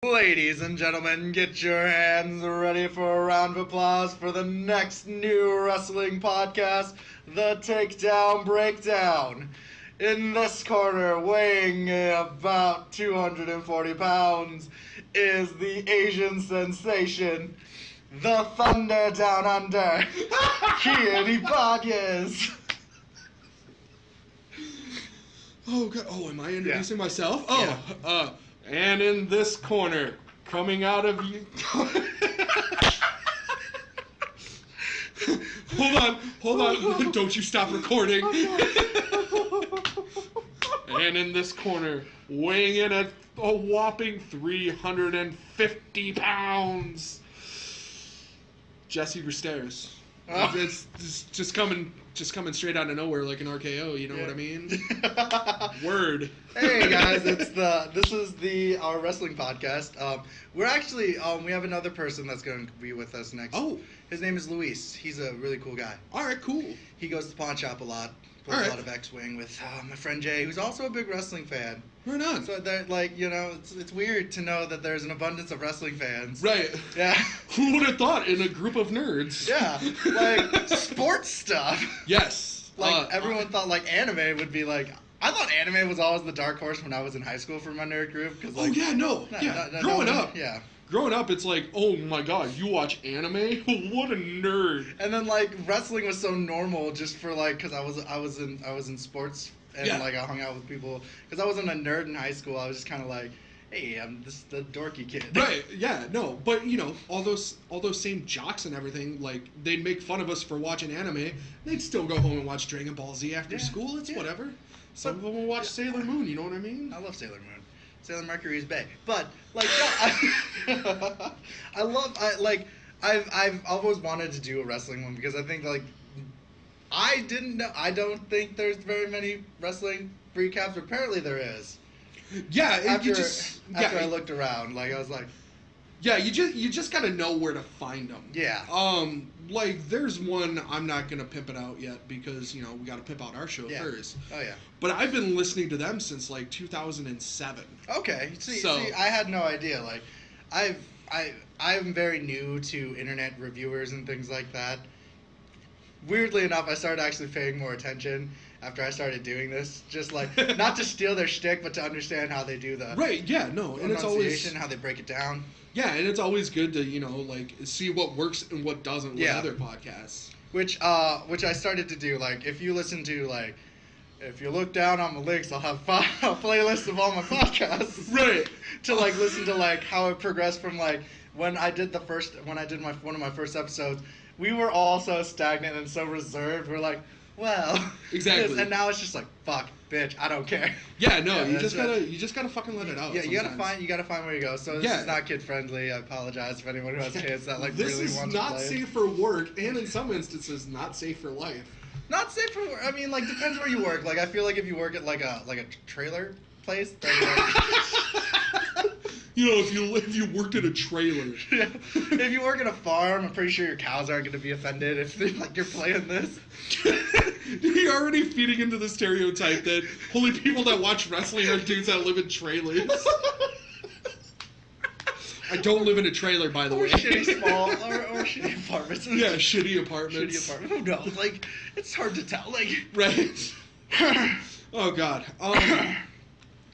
Ladies and gentlemen, get your hands ready for a round of applause for the next new wrestling podcast, The Takedown Breakdown. In this corner, weighing about 240 pounds, is the Asian sensation, the Thunder Down Under, Kien. Oh, God. Oh, am I introducing myself? Yeah. And in this corner, coming out of you... Hold on. Don't you stop recording. And in this corner, weighing in at a whopping 350 pounds, Jessie Stairs. It's just coming straight out of nowhere like an RKO. You know what I mean? Word. Hey guys, this is our wrestling podcast. We're actually we have another person that's going to be with us next. Oh, his name is Luis. He's a really cool guy. all right, cool. He goes to the pawn shop a lot. Plays a lot of X-Wing with my friend Jay, who's also a big wrestling fan. Right on. So that, it's weird to know that there's an abundance of wrestling fans. Right. Yeah. Who would have thought in a group of nerds? Yeah. Like sports stuff. Yes. Everyone thought anime would be like. I thought anime was always the dark horse when I was in high school for my nerd group. Growing up, it's like, oh my god, you watch anime? What a nerd! And then wrestling was so normal, just for because I was in sports and I hung out with people because I wasn't a nerd in high school. I was just kind of like, hey, I'm just the dorky kid. Right? Yeah. No, but all those same jocks and everything, they'd make fun of us for watching anime. They'd still go home and watch Dragon Ball Z after school. It's whatever. Some of them will watch Sailor Moon. You know what I mean? I love Sailor Moon. Sailor Mercury is bae. But I've always wanted to do a wrestling one because I think I don't think there's very many wrestling recaps, but apparently there is. Yeah, after I looked around, I was like, yeah, you just gotta know where to find them. Yeah. There's one, I'm not gonna pimp it out yet because we gotta pimp out our show first. Oh yeah. But I've been listening to them since 2007. Okay. See, I had no idea. I'm very new to internet reviewers and things like that. Weirdly enough, I started actually paying more attention after I started doing this. Just not to steal their shtick, but to understand how they do the right. Yeah. No. And it's always how they break it down. Yeah, and it's always good to see what works and what doesn't with other podcasts. Which I started to do. If you listen to if you look down on the links, I'll have a playlist of all my podcasts. Right. To listen to how it progressed from when I did one of my first episodes. We were all so stagnant and so reserved. We're like, well, exactly. And now it's just fuck, bitch, I don't care. Yeah, no, you just gotta fucking let it out. Yeah, sometimes. you gotta find where you go. So this is not kid friendly. I apologize for anyone who has kids that really want to play. This is not safe for work, and in some instances, not safe for life. Not safe for work. I mean, depends where you work. I feel if you work at a trailer place. Then, if you worked at a trailer. Yeah. If you work at a farm, I'm pretty sure your cows aren't going to be offended if you're playing this. You're already feeding into the stereotype that only people that watch wrestling are dudes that live in trailers. I don't live in a trailer, by the way. Shitty small or shitty apartments. Yeah, shitty apartments. Who knows? It's hard to tell. Right. Oh God.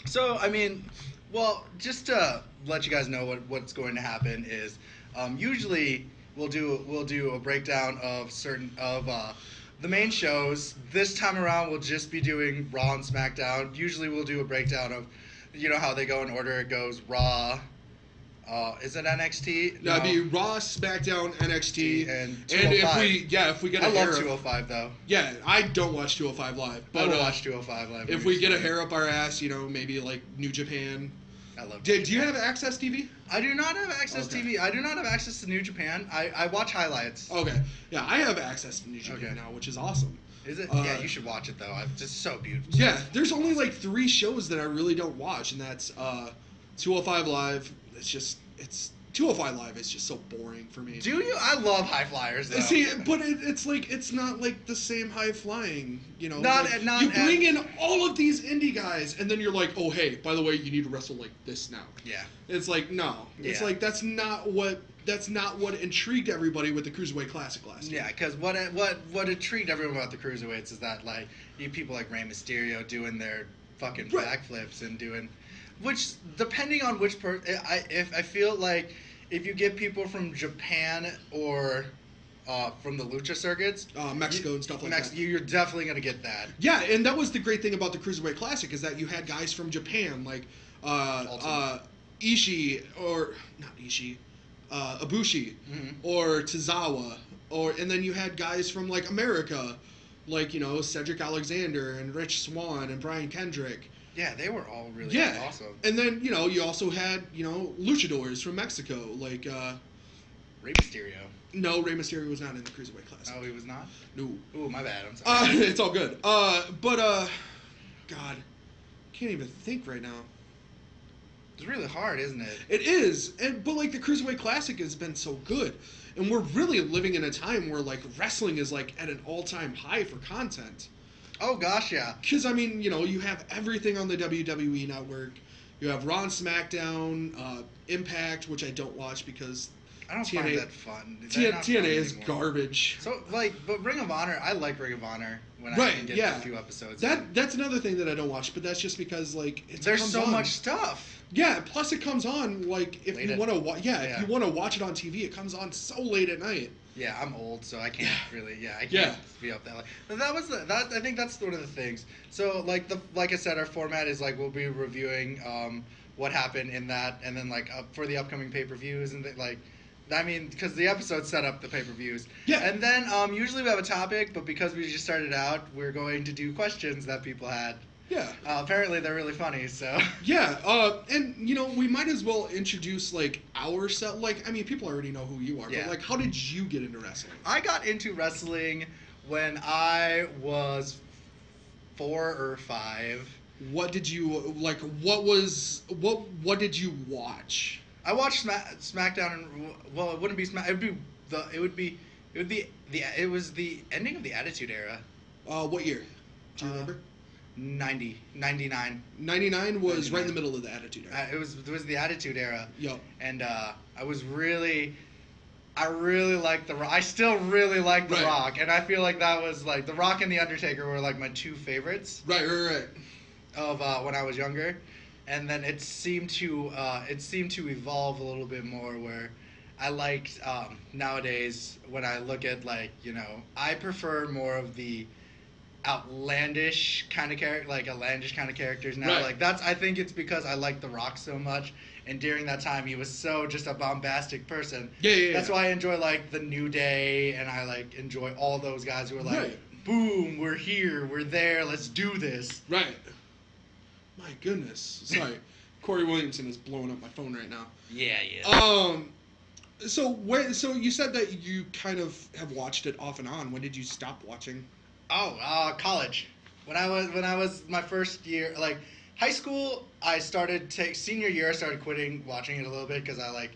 So I mean, well, just to let you guys know what's going to happen is, usually we'll do a breakdown of the main shows. This time around, we'll just be doing Raw and Smackdown. Usually we'll do a breakdown of, how they go in order. It goes Raw. Is it NXT? No, it'd be Raw, SmackDown, NXT, and 205. If we get I a hair love 205 though. Yeah, I don't watch 205 live, but I will watch 205 live. If we get a hair up our ass, maybe New Japan. I love. Do you have Access TV? I do not have Access TV. I do not have access to New Japan. I watch highlights. Okay. Yeah, I have access to New Japan now, which is awesome. Is it? Yeah, you should watch it though. It's just so beautiful. Yeah, there's only 3 shows that I really don't watch, and that's 205 Live. It's 205 Live is just so boring for me. Do you? I love high flyers, though. See, but it's like, it's not like the same high flying, you know? Not you bring in all of these indie guys, and then you're like, oh, hey, by the way, you need to wrestle like this now. Yeah. It's like, no. It's like, that's not what intrigued everybody with the Cruiserweight Classic last year. Yeah, because what intrigued everyone about the Cruiserweights is that, like, you have people like Rey Mysterio doing their fucking backflips and doing... Which, depending on which I feel like if you get people from Japan or from the lucha circuits, Mexico and stuff like that, you're definitely gonna get that. Yeah, and that was the great thing about the Cruiserweight Classic is that you had guys from Japan like Ishii or not Ishii, Ibushi or Tozawa, and then you had guys from like America, like Cedric Alexander and Rich Swann and Brian Kendrick. Yeah, they were all really awesome. And then, you also had, luchadors from Mexico, like... Rey Mysterio. No, Rey Mysterio was not in the Cruiserweight Classic. Oh, he was not? No. Ooh, my bad, I'm sorry. It's all good. God, can't even think right now. It's really hard, isn't it? It is, but, like, the Cruiserweight Classic has been so good. And we're really living in a time where, like, wrestling is, like, at an all-time high for content. Oh, gosh, yeah. Because, I mean, you have everything on the WWE Network. You have Raw and Smackdown, Impact, which I don't watch because... I don't find that fun. TNA is garbage. So, like, but Ring of Honor, I like Ring of Honor when I can get a few episodes. That's another thing that I don't watch, but that's just because, like, there's so much stuff. Yeah, plus it comes on, like, if you want to if you want to watch it on TV, it comes on so late at night. Yeah, I'm old, so I can't really. Yeah, I can't be up that late. But I think that's one of the things. So, like I said, our format is like we'll be reviewing what happened in that, and then like for the upcoming pay-per-views and because the episode set up the pay-per-views. Yeah. And then usually we have a topic, but because we just started out, we're going to do questions that people had. Yeah. Apparently they're really funny, so. Yeah, and, we might as well introduce, like, our set. Like, I mean, people already know who you are, but, like, how did you get into wrestling? I got into wrestling when I was 4 or 5. What did you, like, what did you watch? I watched SmackDown, and, well, it wouldn't be Smack, it was the ending of the Attitude Era. What year? Do you remember? 99. 99 was 99. Right in the middle of the Attitude Era. It was the Attitude Era. Yep. And I really liked The Rock. I still really like The Rock, and I feel like that was like The Rock and The Undertaker were like my two favorites. Right. Of when I was younger, and then it seemed to evolve a little bit more where I liked nowadays when I look at I prefer more of the outlandish kind of characters now. Right. Like I think it's because I like The Rock so much, and during that time he was so just a bombastic person. Yeah. That's why I enjoy like the New Day, and I enjoy all those guys who are like, boom, we're here, we're there, let's do this. Right. My goodness. Sorry. Corey Williamson is blowing up my phone right now. Yeah. So you said that you kind of have watched it off and on. When did you stop watching? College. When I was my first year, like high school, senior year I started quitting watching it a little bit because I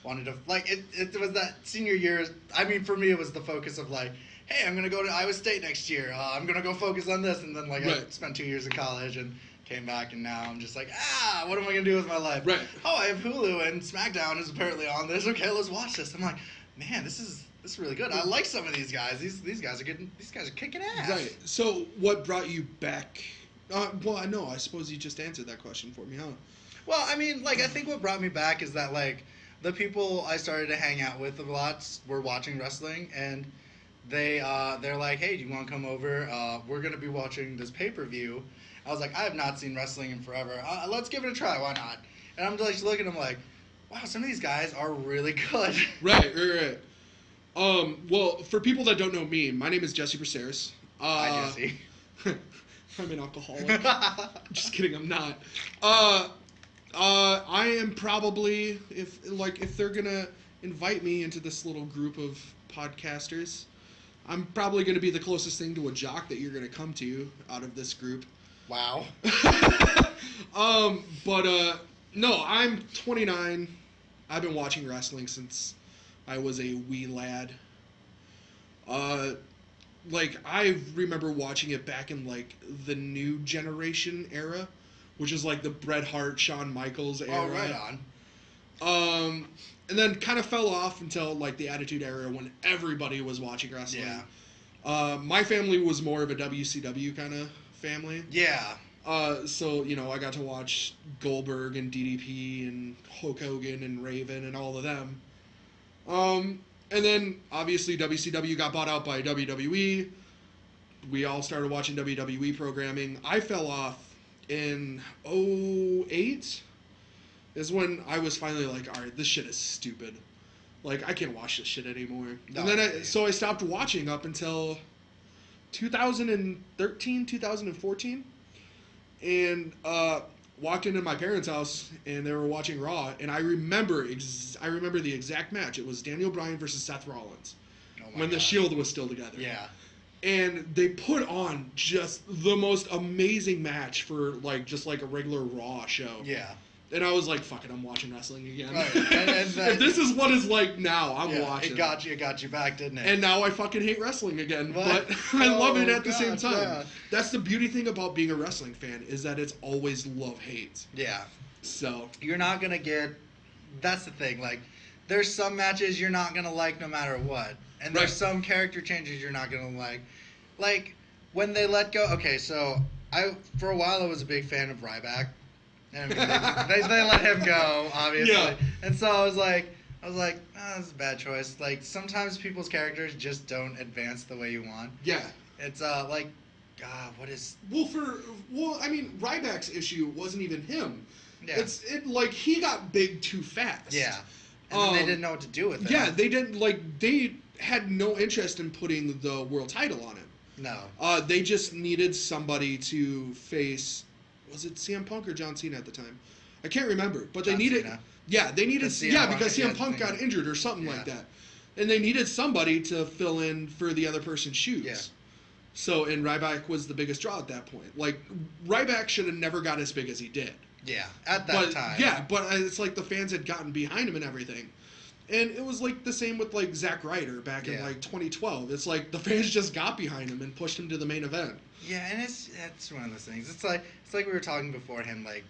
wanted to it was that senior year. I mean, for me it was the focus of hey, I'm gonna go to Iowa State next year. I'm gonna go focus on this, and then I spent 2 years in college and came back, and now I'm just what am I gonna do with my life? Right. Oh, I have Hulu, and SmackDown is apparently on this. Okay, let's watch this. I'm like, man, this is really good. I like some of these guys. These guys are good. These guys are kicking ass. Right. So what brought you back? Well, I know. I suppose you just answered that question for me, huh? Well, I mean, I think what brought me back is that the people I started to hang out with a lot were watching wrestling, and they're like, hey, do you want to come over? We're gonna be watching this pay-per-view. I was like, I have not seen wrestling in forever. Let's give it a try. Why not? And I'm just looking at them like, wow, some of these guys are really good. Right. Well, for people that don't know me, my name is Jessie Braceras. Hi, Jessie. I'm an alcoholic. Just kidding, I'm not. I am probably, if they're gonna invite me into this little group of podcasters, I'm probably gonna be the closest thing to a jock that you're gonna come to out of this group. Wow. No, I'm 29. I've been watching wrestling since I was a wee lad. Like, I remember watching it back in, like, the New Generation era, which is, like, the Bret Hart, Shawn Michaels era. Oh, right on. And then kind of fell off until, like, the Attitude Era when everybody was watching wrestling. Yeah. My family was more of a WCW kind of family. Yeah. So, you know, I got to watch Goldberg and DDP and Hulk Hogan and Raven and all of them. And then, obviously, WCW got bought out by WWE. We all started watching WWE programming. I fell off in 2008 is when I was finally like, all right, this shit is stupid. Like, I can't watch this shit anymore. No, and then so I stopped watching up until 2013, 2014. And walked into my parents' house, and they were watching Raw, and I remember the exact match. It was Daniel Bryan versus Seth Rollins when the Shield was still together. Yeah. And they put on just the most amazing match for, like, just like a regular Raw show. Yeah. And I was like, fuck it, I'm watching wrestling again. Right. And if this is what it's like now, I'm yeah, watching. It got you back, didn't it? And now I fucking hate wrestling again. What? But I love it at the same God, time. yeah. That's the beauty thing about being a wrestling fan, is that it's always love-hate. Yeah. So You're not going to get... That's the thing. Like, there's some matches you're not going to like no matter what. And there's some character changes you're not going to like. Like, when they let go... Okay, so for a while I was a big fan of Ryback. I mean, they let him go, obviously. Yeah. And so I was like, oh, this is a bad choice. Like, sometimes people's characters just don't advance the way you want. yeah. It's like, what is... Well, I mean, Ryback's issue wasn't even him. Yeah. Like, he got big too fast. Yeah. And then they didn't know what to do with it. Yeah, they didn't, like, they had no interest in putting the world title on him. No. They just needed somebody to face... Was it CM Punk or John Cena at the time? I can't remember, but John they needed... Cena. Yeah, they needed... Because CM yeah, Punk got injured or something like that. And they needed somebody to fill in for the other person's shoes. Yeah. So, and Ryback was the biggest draw at that point. Like, Ryback should have never got as big as he did. Yeah, at that time. Yeah, but it's like the fans had gotten behind him and everything. And it was like the same with like Zack Ryder back in like 2012. It's like the fans just got behind him and pushed him to the main event. Yeah, and it's one of those things. It's like we were talking beforehand. Like,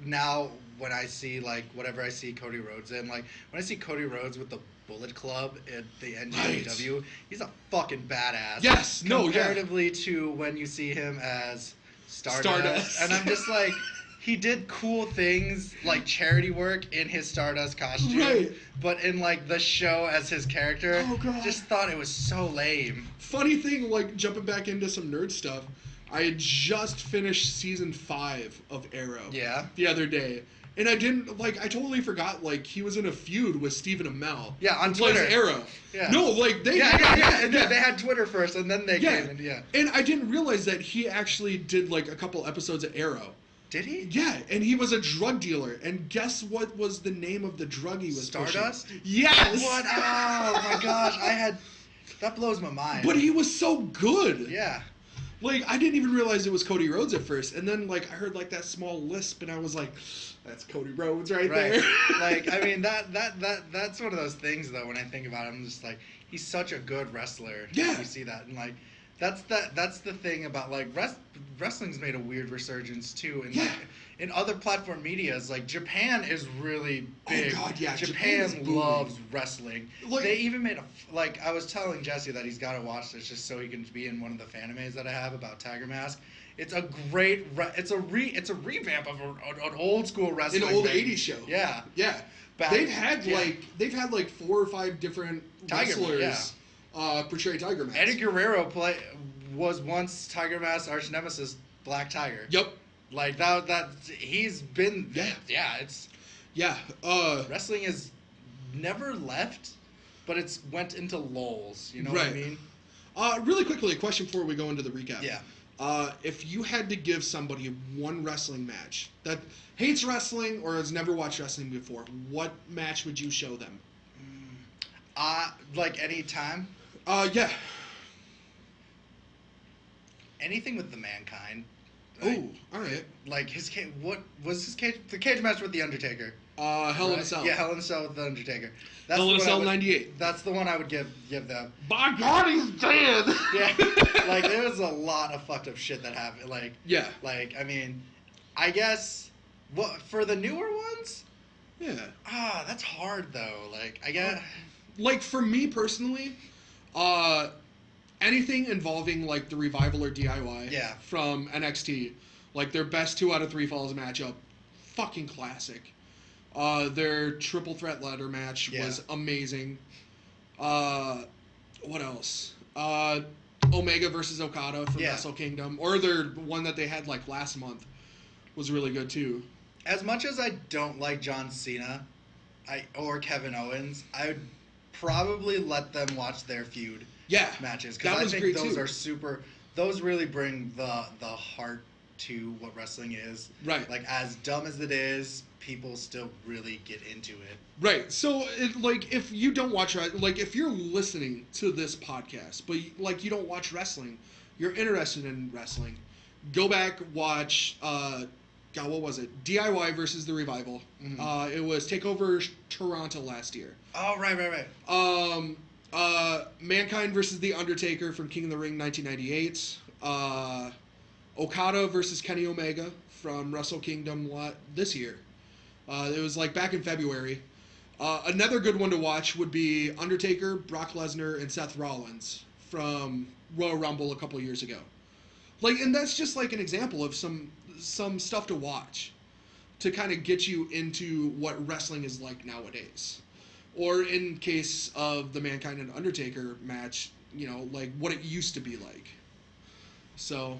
now when I see like whatever I see Cody Rhodes in, like when I see Cody Rhodes with the Bullet Club at the NJPW, he's a fucking badass. Yes, comparatively to when you see him as Stardust. And I'm just like, he did cool things like charity work in his Stardust costume, right. But in like the show as his character, just thought it was so lame. Funny thing, like jumping back into some nerd stuff, I had just finished season 5 of Arrow. Yeah. The other day. And I didn't, like, I totally forgot, like, he was in a feud with Stephen Amell. Yeah, on Twitter. Plays Arrow. Yeah. No, like, they... Yeah. And they had Twitter first, and then they came in, And I didn't realize that he actually did, like, a couple episodes of Arrow. Did he? Yeah, and he was a drug dealer. And guess what was the name of the drug he was Stardust? pushing? Yes! What? Oh, my gosh. That blows my mind. But he was so good. Yeah. Like, I didn't even realize it was Cody Rhodes at first. And then, like, I heard, like, that small lisp, and I was like, that's Cody Rhodes right there. Like, I mean, that's one of those things, though, when I think about it. I'm just like, he's such a good wrestler. Yeah. You see that. And, like, that's the thing about, like, wrestling's made a weird resurgence, too. And, like, in other platform medias, like, Japan is really big. Oh, God, yeah. Japan loves wrestling. Like, they even made like, I was telling Jesse that he's got to watch this just so he can be in one of the fanimes that I have about Tiger Mask. It's a great, it's a revamp of an old school wrestling. An old 80s show. Yeah. Yeah. They've had like 4 or 5 different wrestlers portray Tiger Mask. Eddie Guerrero was once Tiger Mask's arch nemesis, Black Tiger. Yep. Like that he's been wrestling has never left, but it's went into lulls, you know what I mean? Really quickly, a question before we go into the recap. Yeah. If you had to give somebody one wrestling match that hates wrestling or has never watched wrestling before, what match would you show them? Like any time? Yeah. Anything with the Mankind. Oh, all right. Like the cage match with the Undertaker? Hell in a Cell. Yeah, Hell in a Cell with The Undertaker. Hell in a Cell 98. That's the one I would give them. By God, he's dead! Yeah, like, there was a lot of fucked up shit that happened. Like, yeah. Like, I mean, I guess, for the newer ones? Yeah. That's hard, though. Like, I guess... Like, for me personally, anything involving, like, the Revival or DIY from NXT, like, their best 2 out of 3 falls matchup, fucking classic. Their triple threat ladder match was amazing. What else? Omega versus Okada from Wrestle Kingdom, or their one that they had like last month was really good too. As much as I don't like John Cena, or Kevin Owens, I would probably let them watch their feud matches, because I think those are super. Those really bring the heart to what wrestling is. Right. Like, as dumb as it is, people still really get into it. Right. So, like, if you don't watch, like, if you're listening to this podcast, but, like, you don't watch wrestling, you're interested in wrestling, go back, watch, God, what was it? DIY versus The Revival. Mm-hmm. It was TakeOver Toronto last year. Oh, right. Mankind versus The Undertaker from King of the Ring 1998. Okada versus Kenny Omega from Wrestle Kingdom this year. It was like back in February. Another good one to watch would be Undertaker, Brock Lesnar, and Seth Rollins from Royal Rumble a couple years ago. Like, and that's just like an example of some stuff to watch to kind of get you into what wrestling is like nowadays. Or in case of the Mankind and Undertaker match, you know, like what it used to be like. So,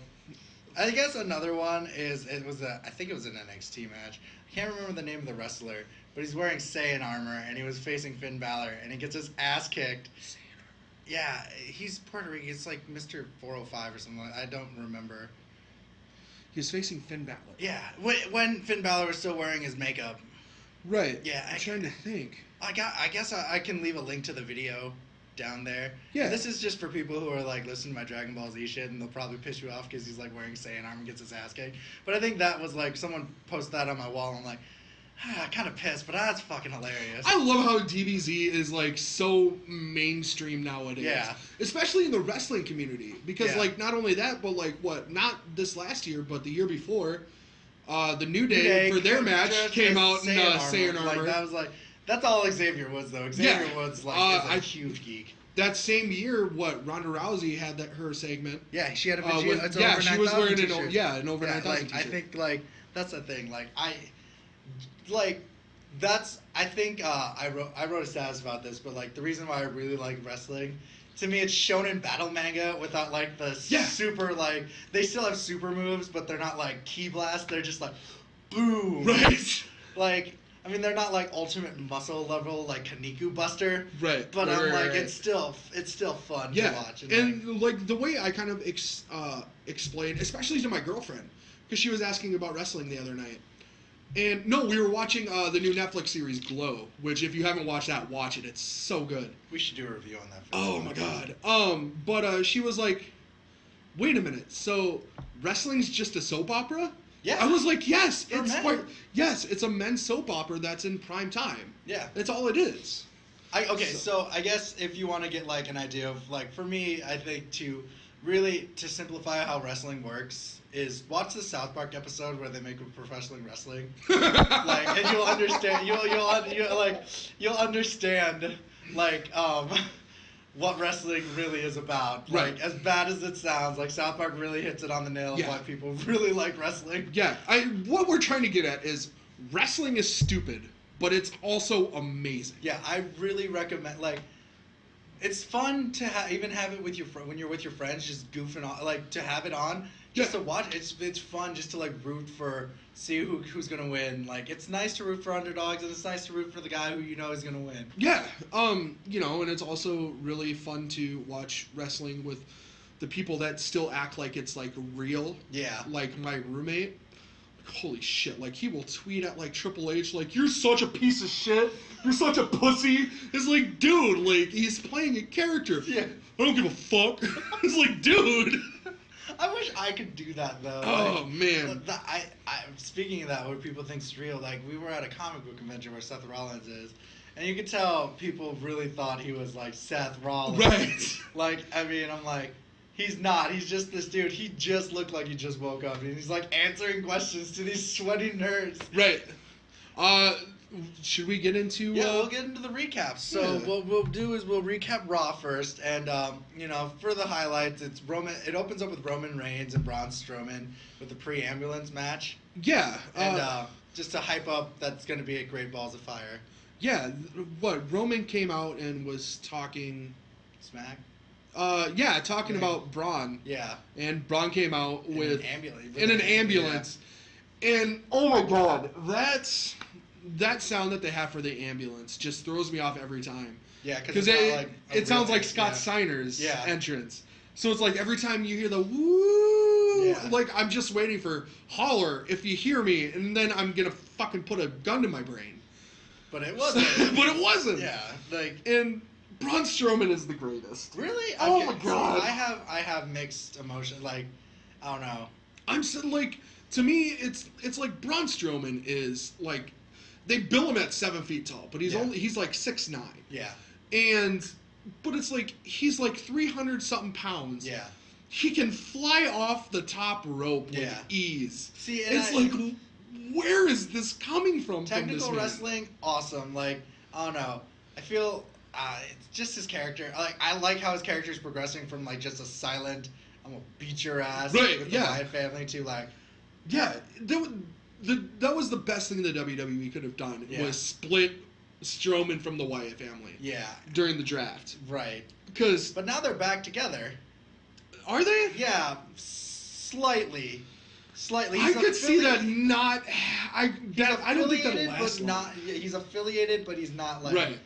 I guess another one is, I think it was an NXT match. I can't remember the name of the wrestler, but he's wearing Saiyan armor, and he was facing Finn Balor, and he gets his ass kicked. Yeah, he's Puerto Rican. It's like Mr. 405 or something. I don't remember. He was facing Finn Balor. Yeah, when Finn Balor was still wearing his makeup. Right. Yeah, I'm trying to think. I guess I can leave a link to the video down there. Yeah. This is just for people who are like listening to my Dragon Ball Z shit, and they'll probably piss you off because he's like wearing Saiyan armor and gets his ass kicked. But I think that was like, someone posted that on my wall, and I'm like, kind of pissed, but that's fucking hilarious. I love how DBZ is like so mainstream nowadays. Yeah. Especially in the wrestling community. Because like not only that, but like not this last year, but the year before, the New Day for their match came out in Saiyan armor. Like, that was like, that's all Xavier Woods though. Xavier Woods like is a huge geek. That same year, Ronda Rousey had her segment. Yeah, she had a she was wearing an over 9,000 t-shirt. I think like that's the thing. Like I think I wrote a status about this, but like the reason why I really like wrestling, to me it's shonen battle manga without like the super, like, they still have super moves, but they're not like ki blast. They're just like boom. Right. Like, I mean, they're not like ultimate muscle level like Kaniku Buster. Right. But it's still fun to watch. And like the way I kind of explained, especially to my girlfriend, because she was asking about wrestling the other night. And no, we were watching the new Netflix series Glow, which if you haven't watched that, watch it. It's so good. We should do a review on that. Oh my god. But she was like, "Wait a minute. So wrestling's just a soap opera?" Yeah. I was like, "Yes, it's a men's soap opera that's in prime time." Yeah. That's all it is. So I guess if you want to get like an idea of, like, for me, I think to simplify how wrestling works is watch the South Park episode where they make professional wrestling, like, and you'll understand. You'll understand like what wrestling really is about. Like, right. As bad as it sounds, like South Park really hits it on the nail of why people really like wrestling. Yeah, what we're trying to get at is wrestling is stupid, but it's also amazing. Yeah, I really recommend, like, it's fun to even have it with when you're with your friends, just goofing on, like, to have it on, just to watch. It's fun just to like root for, see who's gonna win. Like, it's nice to root for underdogs, and it's nice to root for the guy who you know is gonna win. Yeah, you know, and it's also really fun to watch wrestling with the people that still act like it's like real. Yeah. Like my roommate. Holy shit, like he will tweet at like Triple H like, "You're such a piece of shit, you're such a pussy." It's like, dude, like, he's playing a character. Yeah. I don't give a fuck. It's like, dude. I wish I could do that though. Oh like, man. Speaking of that, what people think's real. Like we were at a comic book convention where Seth Rollins is, and you could tell people really thought he was like Seth Rollins. Right. Like I mean, I'm like, he's not. He's just this dude. He just looked like he just woke up, and he's like answering questions to these sweaty nerds. Right. Should we get into? Yeah, we'll get into the recaps. So Yeah. what we'll do is we'll recap Raw first, and you know, for the highlights, it's Roman. It opens up with Roman Reigns and Braun Strowman with the pre-ambulance match, Yeah. and just to hype up, that's going to be a Great Balls of Fire. Yeah. What Roman came out and was talking. Smack. Yeah, talking about Braun. Yeah. And Braun came out with in an ambulance. And oh my god, that sound that they have for the ambulance just throws me off every time. Yeah, because it sounds like Scott Steiner's entrance. So it's like every time you hear the woo, like I'm just waiting for holler if you hear me, and then I'm gonna fucking put a gun to my brain. But it wasn't. But it wasn't. Yeah, like and Braun Strowman is the greatest. Really? Oh my god. See, I have mixed emotions. Like I don't know. I'm so, like, to me it's like Braun Strowman is like. They bill him at 7 feet tall, but he's like 6'9". Yeah. But it's like he's like 300 something pounds. Yeah. He can fly off the top rope with ease. See, it's like, where is this coming from? Technical wrestling, awesome. Like I don't know. I feel it's just his character. I like how his character is progressing from like just a silent, I'm gonna beat your ass with the Wyatt family to like. Yeah. That was the best thing the WWE could have done was split Strowman from the Wyatt family. Yeah. During the draft. Right. But now they're back together. Are they? Yeah, slightly. I could see that not. I don't think that'll last. He's affiliated, but he's not like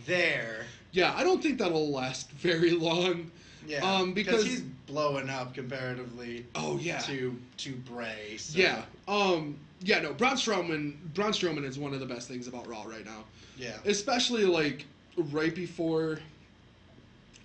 there. Yeah, I don't think that'll last very long. Yeah, because he's blowing up comparatively. Oh yeah. To Bray. So. Yeah. Yeah. No. Braun Strowman is one of the best things about Raw right now. Yeah. Especially like right before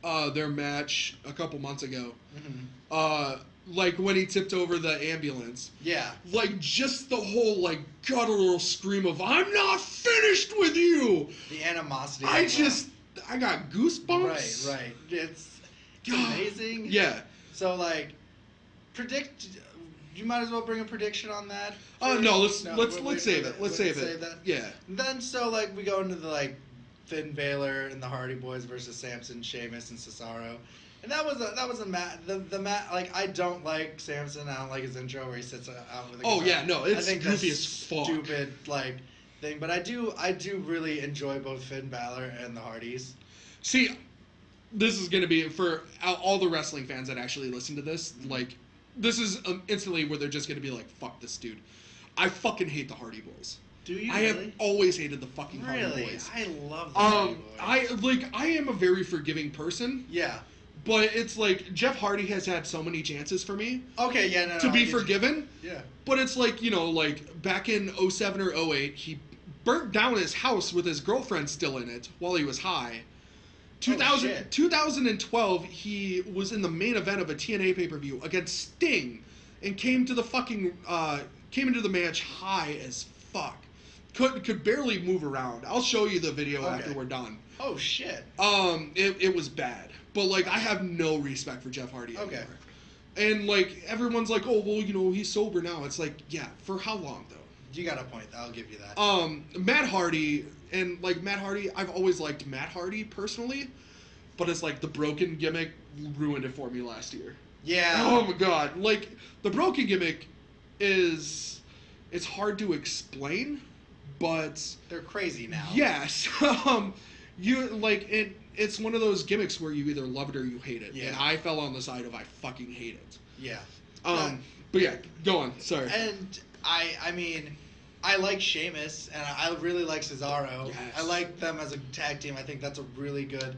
their match a couple months ago. Mm-hmm. Like when he tipped over the ambulance. Yeah. Like just the whole like guttural scream of "I'm not finished with you." The animosity. I got goosebumps. Right. It's amazing. Yeah. So like, you might as well bring a prediction on that. No. Let's save it. Let's save it. That. Yeah. And then we go into the like Finn Balor and the Hardy Boys versus Samson, Sheamus, and Cesaro. And that was a match. The match, like I don't like Samson. I don't like his intro where he sits out with a guitar. Oh yeah, no, it's goofy as fuck. Stupid like thing. But I do really enjoy both Finn Balor and the Hardys. See, this is gonna be for all the wrestling fans that actually listen to this. Like, this is instantly where they're just gonna be like, "Fuck this dude." I fucking hate the Hardy Boys. Do you? I have always hated the fucking Hardy Boys. I love the Hardy Boys. I am a very forgiving person. Yeah. But it's like Jeff Hardy has had so many chances for me. Okay, yeah, no, to be forgiven. Yeah. But it's like, like back in 07 or 08, he burnt down his house with his girlfriend still in it while he was high. 2012, he was in the main event of a TNA pay-per-view against Sting and came into the match high as fuck. Could barely move around. I'll show you the video after we're done. Oh shit. It was bad. But like I have no respect for Jeff Hardy anymore. And like everyone's like, "Oh, well, he's sober now." It's like, "Yeah, for how long though?" You got a point. I'll give you that. Matt Hardy, I've always liked Matt Hardy personally, but it's like the broken gimmick ruined it for me last year. Yeah. Oh my god. Like the broken gimmick it's hard to explain, but they're crazy now. Yes. It's one of those gimmicks where you either love it or you hate it. Yeah. And I fell on the side of I fucking hate it. Yeah. But yeah, go on. Sorry. And I mean, I like Sheamus and I really like Cesaro. Yes. I like them as a tag team. I think that's a really good.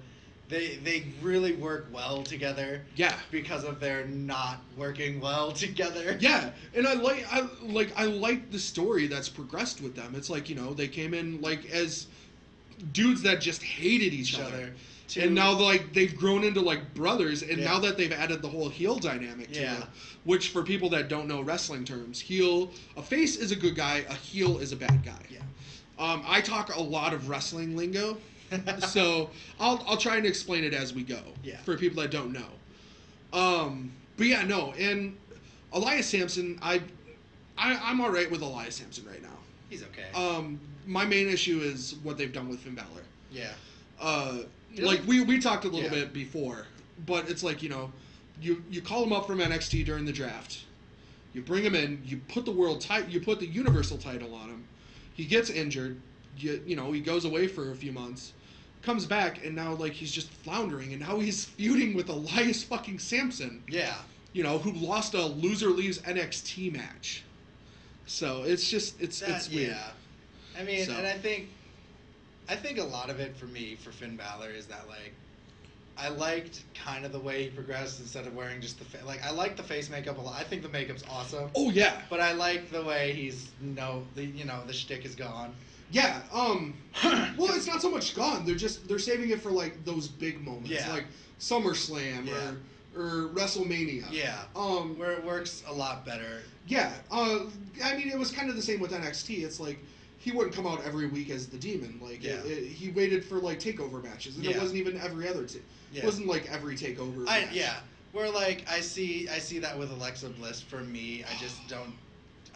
They really work well together. Yeah. Because of their not working well together. Yeah. And I like the story that's progressed with them. It's like, they came in like as dudes that just hated each other. And now, like, they've grown into, like, brothers, and Yeah. now that they've added the whole heel dynamic to Yeah. it, which, for people that don't know wrestling terms, a face is a good guy, a heel is a bad guy. Yeah. I talk a lot of wrestling lingo, so I'll try and explain it as we go, Yeah. for people that don't know. But yeah, no, and Elias Sampson, I'm all right with Elias Sampson right now. He's okay. My main issue is what they've done with Finn Balor. Yeah. Like we talked a little Yeah. bit before, but it's like, you call him up from NXT during the draft, you bring him in, you put the Universal title on him, he gets injured, he goes away for a few months, comes back, and now like he's just floundering, and now he's feuding with Elias fucking Sampson. Yeah. Who lost a loser leaves NXT match. So it's just it's weird. Yeah. I mean, So. and I think a lot of it for me, for Finn Balor, is that, like, I liked kind of the way he progressed instead of wearing just I like the face makeup a lot. I think the makeup's awesome. Oh yeah. But I like the way the shtick is gone. Yeah. Well, it's not so much gone. They're saving it for like those big moments, Yeah. like SummerSlam Yeah. or WrestleMania. Yeah. Where it works a lot better. Yeah. I mean, it was kind of the same with NXT. It's like he wouldn't come out every week as the Demon. Like he waited for like takeover matches, and it wasn't even every other. It wasn't like every takeover. match. Yeah. Where like I see that with Alexa Bliss. For me, I just don't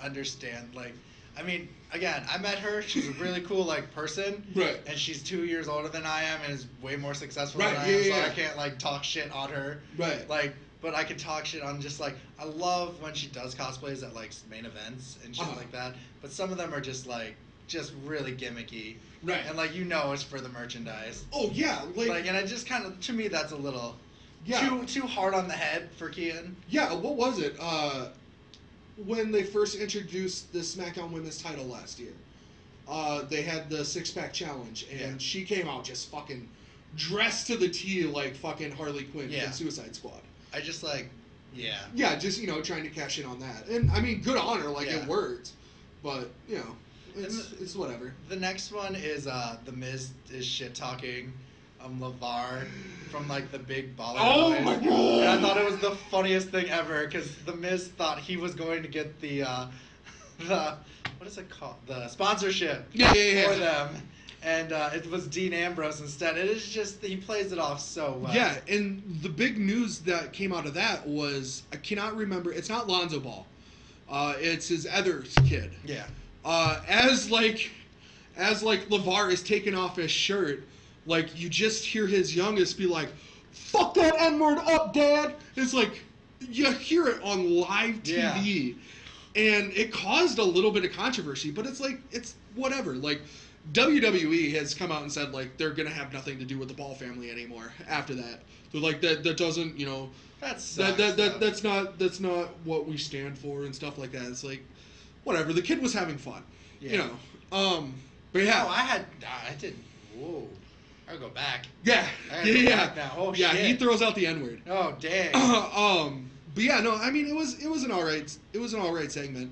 understand. Like, I mean, again, I met her. She's a really cool like person. Right. And she's 2 years older than I am, and is way more successful Right, than I am. yeah. So I can't like talk shit on her. Right. Like, but I can talk shit on just like, I love when she does cosplays at like main events and shit like that. But some of them are just really gimmicky. Right. And like, it's for the merchandise. Oh yeah. Like, and I just kind of, to me, that's a little Yeah. too hard on the head for Kien. Yeah. What was it? When they first introduced the SmackDown Women's title last year, they had the 6-pack challenge, and she came out just fucking dressed to the T like fucking Harley Quinn from Suicide Squad. I just Yeah, just trying to cash in on that, and I mean, good on her, like it worked, but it's whatever. The next one is The Miz is shit talking LeVar from like the Big Baller Oh Boys. my God! And I thought it was the funniest thing ever because The Miz thought he was going to get the what is it called, the sponsorship for them. And it was Dean Ambrose instead. It is just, he plays it off so well. Yeah, and the big news that came out of that was, I cannot remember, it's not Lonzo Ball. It's his other kid. Yeah. As LeVar is taking off his shirt, like, you just hear his youngest be like, "Fuck that N-word up, Dad!" It's like, you hear it on live TV. And it caused a little bit of controversy, but it's like, it's whatever. Like, WWE has come out and said, like, they're going to have nothing to do with the Ball family anymore after that. They're like, that doesn't, That sucks, that's not what we stand for and stuff like that. It's like, whatever. The kid was having fun, but yeah. Oh, I did. Whoa. I'll go back. Yeah. Back now. Oh, yeah, shit. he throws out the N-word. Oh, dang. But yeah, no, I mean, it was an all right segment.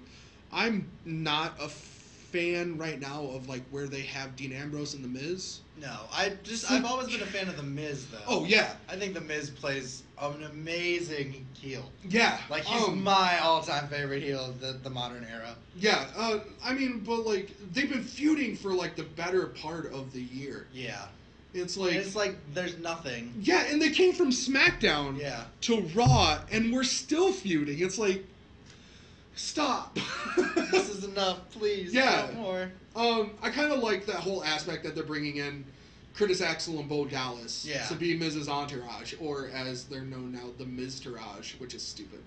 I'm not a fan right now of like where they have Dean Ambrose and The Miz. No, I've always been a fan of The Miz though. Oh yeah. I think The Miz plays an amazing heel. Yeah. Like he's my all-time favorite heel of the modern era. Yeah. I mean, but like they've been feuding for like the better part of the year. Yeah. It's like there's nothing. Yeah, and they came from SmackDown to Raw, and we're still feuding. It's like, stop. This is enough, please. Yeah. No more. I kind of like that whole aspect that they're bringing in Curtis Axel and Bo Dallas to be Miz's entourage, or as they're known now, the Miztourage, which is stupid.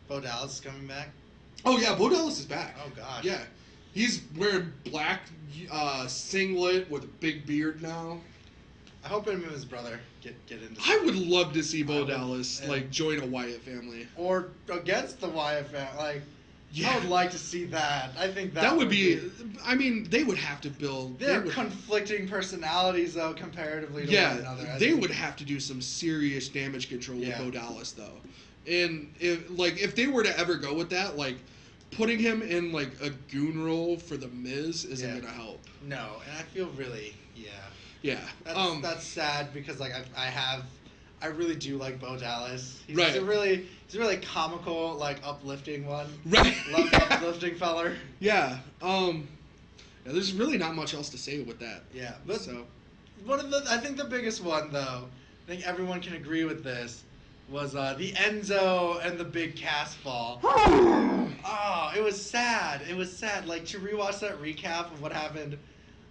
Bo Dallas is coming back? Oh yeah, Bo Dallas is back. Oh gosh. Yeah. He's wearing black singlet with a big beard now. I hope him and his brother get into I would love to see Bo Dallas join a Wyatt family. Or against the Wyatt family. I would like to see that. I think that would be. I mean, they would have to build. They're conflicting personalities, though, comparatively to one another. They would have to do some serious damage control with Bo Dallas, though. And if they were to ever go with that, like putting him in like a goon role for the Miz isn't gonna help. No, and I feel really Yeah. That's sad because like I really do like Bo Dallas. He's Right. a really comical, like uplifting one. Right. Love the uplifting feller. Yeah. Yeah, there's really not much else to say with that. Yeah, but So I think the biggest one though, I think everyone can agree with this, was the Enzo and the big cast fall. Oh, it was sad. It was sad. Like to rewatch that recap of what happened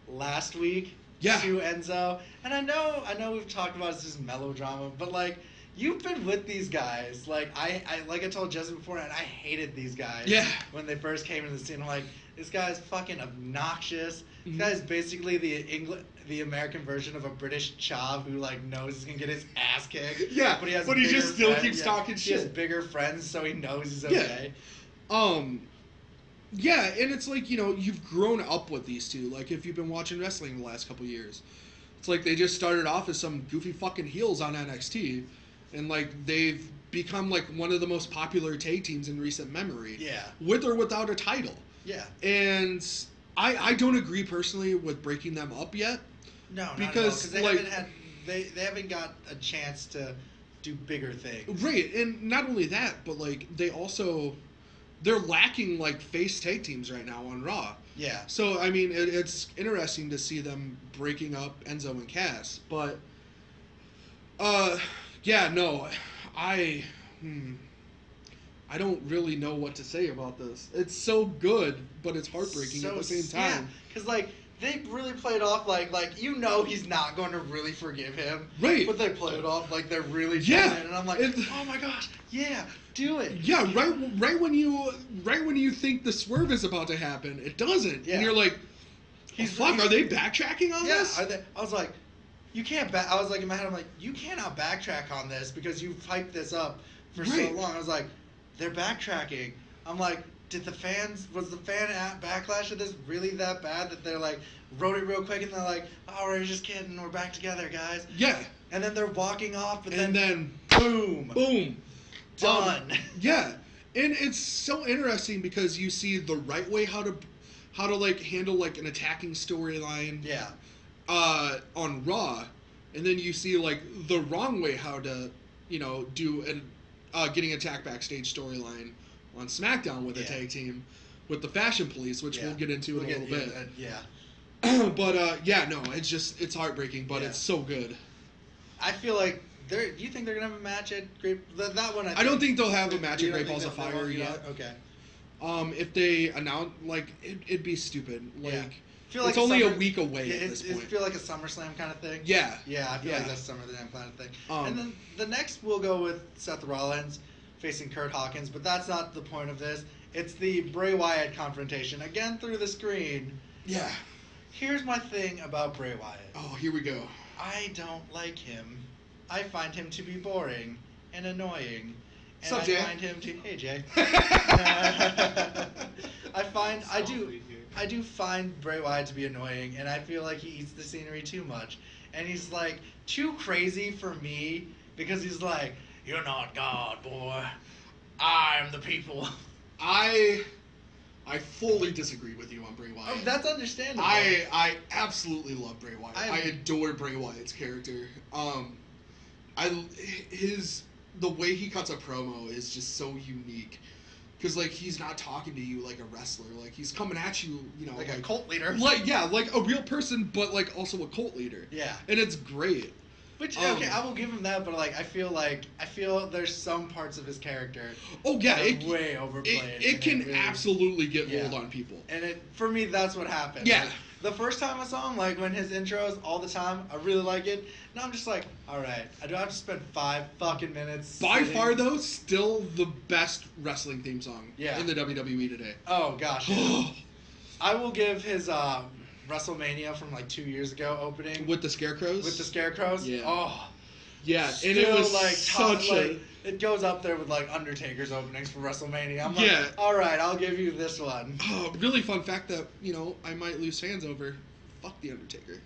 last week to Enzo. And I know we've talked about it's just melodrama, but like you've been with these guys. Like I like I told Jessie before, and I hated these guys. Yeah. When they first came into the scene, I'm like, this guy's fucking obnoxious. This guy's basically the American version of a British chav who like knows he's gonna get his ass kicked. Yeah, but he just still keeps talking shit. He has bigger friends, so he knows he's okay. Yeah, and it's like, you know, you've grown up with these two. Like, if you've been watching wrestling the last couple years, it's like they just started off as some goofy fucking heels on NXT, and like they've become like one of the most popular tag teams in recent memory. Yeah. With or without a title. Yeah. And I don't agree personally with breaking them up yet. No, because not at all, 'cause they haven't got a chance to do bigger things. Right, and not only that, but like they're lacking like face tag teams right now on Raw. Yeah. So I mean, it's interesting to see them breaking up Enzo and Cass, but yeah, no, I don't really know what to say about this. It's so good, but it's heartbreaking at the same time. Yeah, because like they really played off like you know he's not going to really forgive him. Right. But they play it off like they're really trying, and I'm like, oh my gosh, yeah, do it. Yeah, right when you think the swerve is about to happen, it doesn't, and you're like, are they backtracking on this? Yeah, I was like, you can't back. I was like in my head, I'm like, you cannot backtrack on this because you've hyped this up for so long. I was like, they're backtracking. I'm like, was the fan backlash of this really that bad that they're like wrote it real quick and they're like, oh, we're just kidding, we're back together, guys. Yeah. And then they're walking off, but then boom, done. Yeah, and it's so interesting because you see the right way how to like handle like an attacking storyline. Yeah. On Raw, and then you see like the wrong way how to, you know, do an getting attacked backstage storyline on SmackDown with a tag team with the Fashion Police, which we'll get into in a little bit. But yeah, no, it's heartbreaking, but it's so good. I feel like do you think they're gonna have a match at Great? That one I don't think they'll have a match at Great Balls of Fire yet. Okay. If they announce like it'd be stupid. Like feel like it's only a week away at this point. It feel like a SummerSlam kind of thing. Yeah. Yeah, I feel like that's SummerSlam kind of thing. And then the next we'll go with Seth Rollins facing Kurt Hawkins, but that's not the point of this. It's the Bray Wyatt confrontation again through the screen. Yeah. Here's my thing about Bray Wyatt. Oh, here we go. I don't like him. I find him to be boring and annoying. And What's up, Jay? Find him to hey Jay. I do find Bray Wyatt to be annoying, and I feel like he eats the scenery too much. And he's like too crazy for me because he's like, you're not God, boy. I'm the people. I fully disagree with you on Bray Wyatt. Oh, that's understandable. I absolutely love Bray Wyatt. I adore Bray Wyatt's character. The way he cuts a promo is just so unique. Because, like, he's not talking to you like a wrestler. Like, he's coming at you, you know. Like a cult leader. Like, yeah, like a real person, but, like, also a cult leader. Yeah. And it's great. Which, okay, I will give him that, but, like, I feel there's some parts of his character that are way overplayed. It can really, absolutely get old on people. And for me, that's what happened. Yeah. Like, the first time I saw him, like, when his intros all the time, I really like it. Now I'm just like, alright, I do have to spend 5 fucking minutes By far, though, still the best wrestling theme song in the WWE today. Oh, gosh. I will give his WrestleMania from, like, 2 years ago opening. With the Scarecrows? With the Scarecrows? Yeah. Oh. Yeah, and it was like, such a... It goes up there with, like, Undertaker's openings for WrestleMania. I'm like, alright, I'll give you this one. Oh, really fun fact that, you know, I might lose fans over. Fuck The Undertaker.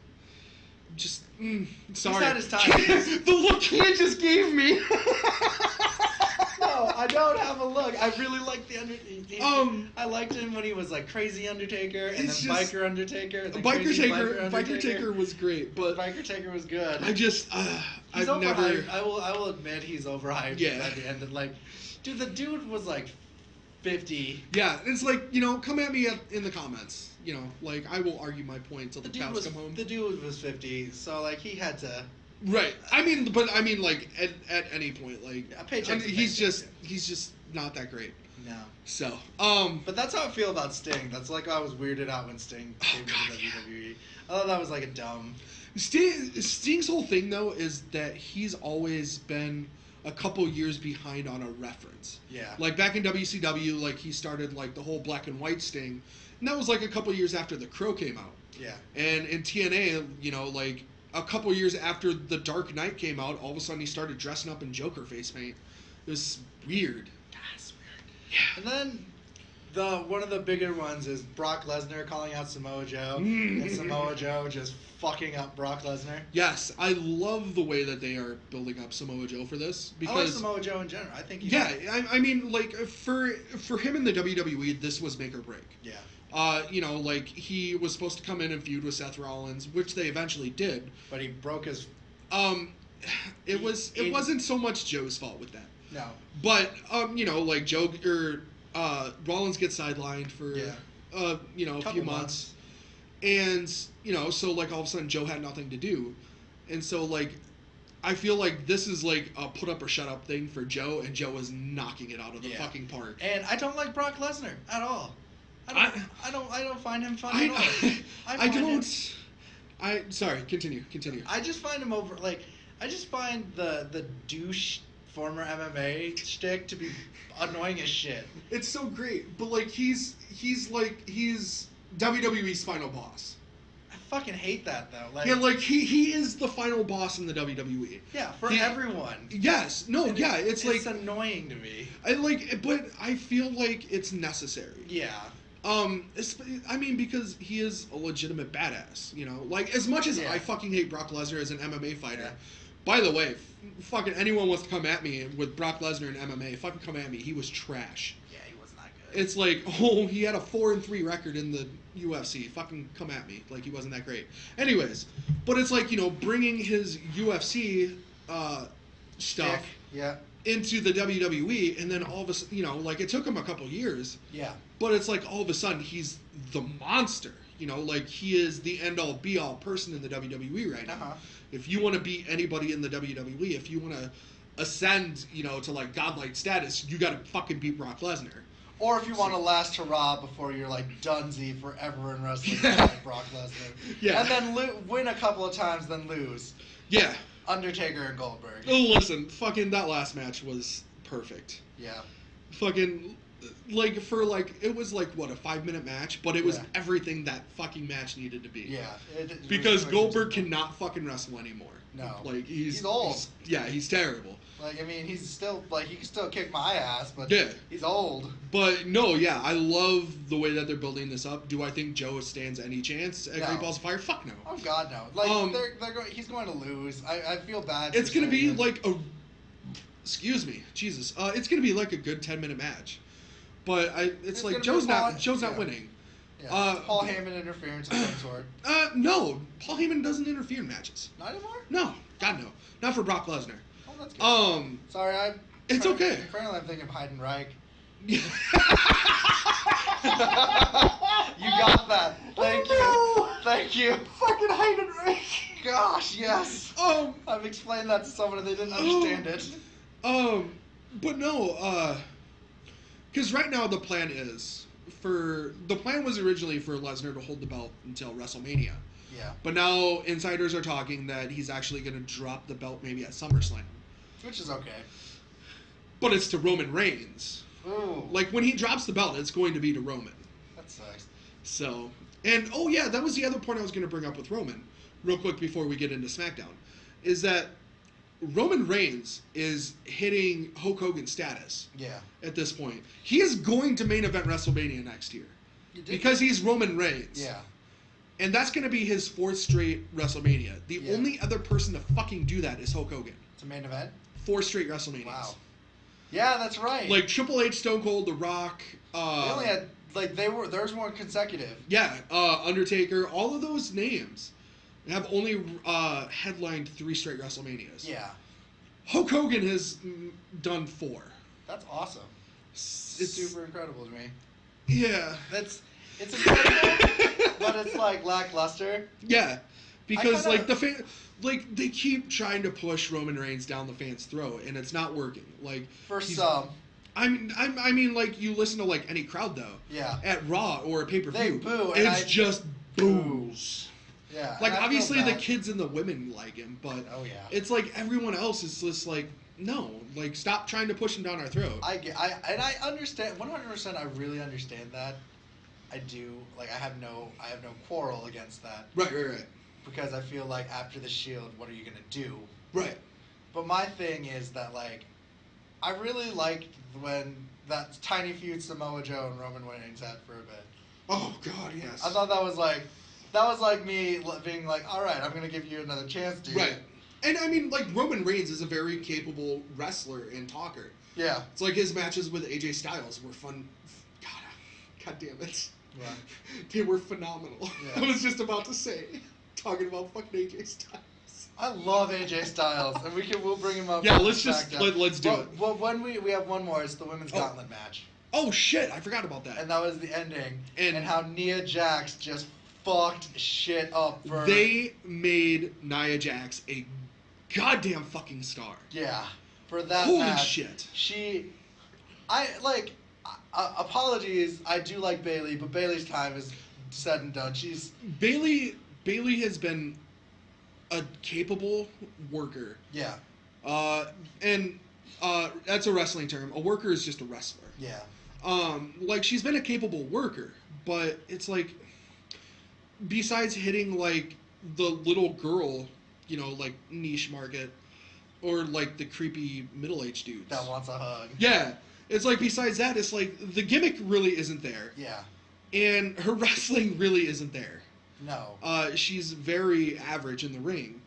Just, sorry. He's had his time. The look Kien just gave me. No, I don't have a look. I really like the Undertaker. I liked him when he was like Crazy Undertaker and then Biker Undertaker. And then Biker Taker was great, but Biker Taker was good. He's I've overhyped. I will admit he's overhyped. Yeah. At the end, of, like, dude, the dude was like 50. Yeah, it's like, come at me in the comments. Like, I will argue my point till the cows come home. The dude was 50, so like he had to. Right. Like at any point, like he's just not that great. No. So, But that's how I feel about Sting. That's like I was weirded out when Sting came to WWE. I thought that was like a dumb. Sting's whole thing though is that he's always been a couple years behind on a reference. Yeah. Like back in WCW, like he started like the whole black and white Sting, and that was like a couple years after the Crow came out. Yeah. And in TNA, like a couple years after the Dark Knight came out, all of a sudden he started dressing up in Joker face paint. It was weird. That's weird. Yeah. And then one of the bigger ones is Brock Lesnar calling out Samoa Joe, and Samoa Joe just fucking up Brock Lesnar. Yes, I love the way that they are building up Samoa Joe for this because I like Samoa Joe in general. I think I mean, like for him in the WWE, this was make or break. Yeah. Like he was supposed to come in and feud with Seth Rollins, which they eventually did. But he broke his. It wasn't so much Joe's fault with that. No. But like Joe Rollins gets sidelined for a few months. And so like all of a sudden Joe had nothing to do, and so like I feel like this is like a put up or shut up thing for Joe, and Joe is knocking it out of the fucking park. And I don't like Brock Lesnar at all. I don't find him funny at all. Sorry, continue. I just find him I just find the douche former MMA shtick to be annoying as shit. It's so great, but like he's WWE's final boss. I fucking hate that though. Like, yeah, like he is the final boss in the WWE. Yeah, for everyone. Yes, no, and yeah, it's like annoying to me. But I feel like it's necessary. Yeah. Because he is a legitimate badass, Like, as much as I fucking hate Brock Lesnar as an MMA fighter, by the way, fucking anyone wants to come at me with Brock Lesnar in MMA, fucking come at me. He was trash. Yeah, he was not good. It's like, he had a 4-3 record in the UFC. Fucking come at me. Like, he wasn't that great. Anyways, but it's like, bringing his UFC stuff into the WWE, and then all of a sudden, like, it took him a couple years. Yeah. But it's like all of a sudden he's the monster, like he is the end-all be-all person in the WWE right now. Uh-huh. If you want to beat anybody in the WWE, if you want to ascend, to like godlike status, you got to fucking beat Brock Lesnar. Or if you want to last hurrah before you're like Dunsey forever in wrestling, like Brock Lesnar. Yeah. And then win a couple of times, then lose. Yeah. Undertaker and Goldberg. Oh, listen, fucking that last match was perfect. Yeah. Fucking. Like, it was like, what, a 5-minute match? But it was everything that fucking match needed to be. Yeah. Because Goldberg cannot fucking wrestle anymore. No. Like, he's old. He's terrible. Like, I mean, he's still, like, he can still kick my ass, but he's old. But, no, yeah, I love the way that they're building this up. Do I think Joe stands any chance at Great Balls of Fire? Fuck no. Oh, God, no. Like, he's going to lose. I feel bad. It's going to be like a... Excuse me. Jesus. It's going to be like a good 10-minute match. But it's like Joe's not winning. Yeah. Paul Heyman interference of some sort. No, Paul Heyman doesn't interfere in matches. Not anymore? No, God no, not for Brock Lesnar. Oh, that's good. Sorry, it's okay. Apparently, I'm thinking of Heidenreich. You got that. Thank you. Thank you. Fucking Heidenreich. Gosh, yes. I've explained that to someone and they didn't understand it. But no, because right now the plan was originally for Lesnar to hold the belt until WrestleMania. Yeah. But now insiders are talking that he's actually going to drop the belt maybe at SummerSlam. Which is okay. But it's to Roman Reigns. Ooh. Like, when he drops the belt, it's going to be to Roman. That sucks. So, and, that was the other point I was going to bring up with Roman, real quick before we get into SmackDown, is that Roman Reigns is hitting Hulk Hogan status. Yeah. At this point, he is going to main event WrestleMania next year because he's Roman Reigns. Yeah. And that's going to be his 4th straight WrestleMania. The only other person to fucking do that is Hulk Hogan. It's a main event. 4 straight WrestleManias. Wow. Yeah, that's right. Like Triple H, Stone Cold, The Rock. They only had theirs weren't consecutive. Yeah, Undertaker. All of those names have only headlined 3 straight WrestleManias. Yeah. Hulk Hogan has done 4. That's awesome. It's super incredible to me. Yeah. It's incredible, but it's like lackluster. Yeah, because like they keep trying to push Roman Reigns down the fans' throat, and it's not working. Like for some. I mean, like you listen to like any crowd though. Yeah. At Raw or a pay-per-view, they boo. It's just boos. Yeah. Like obviously the kids and the women like him, but it's like everyone else is just like, no, like stop trying to push him down our throat. I understand 100%. I really understand that. I do. Like I have no quarrel against that. Right. Because I feel like after the Shield, what are you gonna do? Right. But my thing is that like, I really liked when that tiny feud Samoa Joe and Roman Reigns had for a bit. Oh God, yes. I thought that was like me being like, all right, I'm gonna give you another chance, dude. Right. And I mean, like Roman Reigns is a very capable wrestler and talker. Yeah. It's like his matches with AJ Styles were fun. God damn it. Yeah. They were phenomenal. Yeah. I was just about to say, talking about fucking AJ Styles. I love AJ Styles, and we'll bring him up. Yeah, let's do it. Well, when we have one more, it's the women's gauntlet match. Oh shit, I forgot about that. And that was the ending, and how Nia Jax just fucked shit up for. They made Nia Jax a goddamn fucking star. Yeah, for that Holy match. Shit. Apologies, I do like Bayley, but Bayley's time is said and done. Bayley has been a capable worker. Yeah. And that's a wrestling term. A worker is just a wrestler. Yeah. Like she's been a capable worker, but it's like besides hitting like the little girl, you know, like niche market, or like the creepy middle-aged dudes that wants a hug. Yeah. It's like besides that, it's like the gimmick really isn't there. Yeah. And her wrestling really isn't there. No. She's very average in the ring.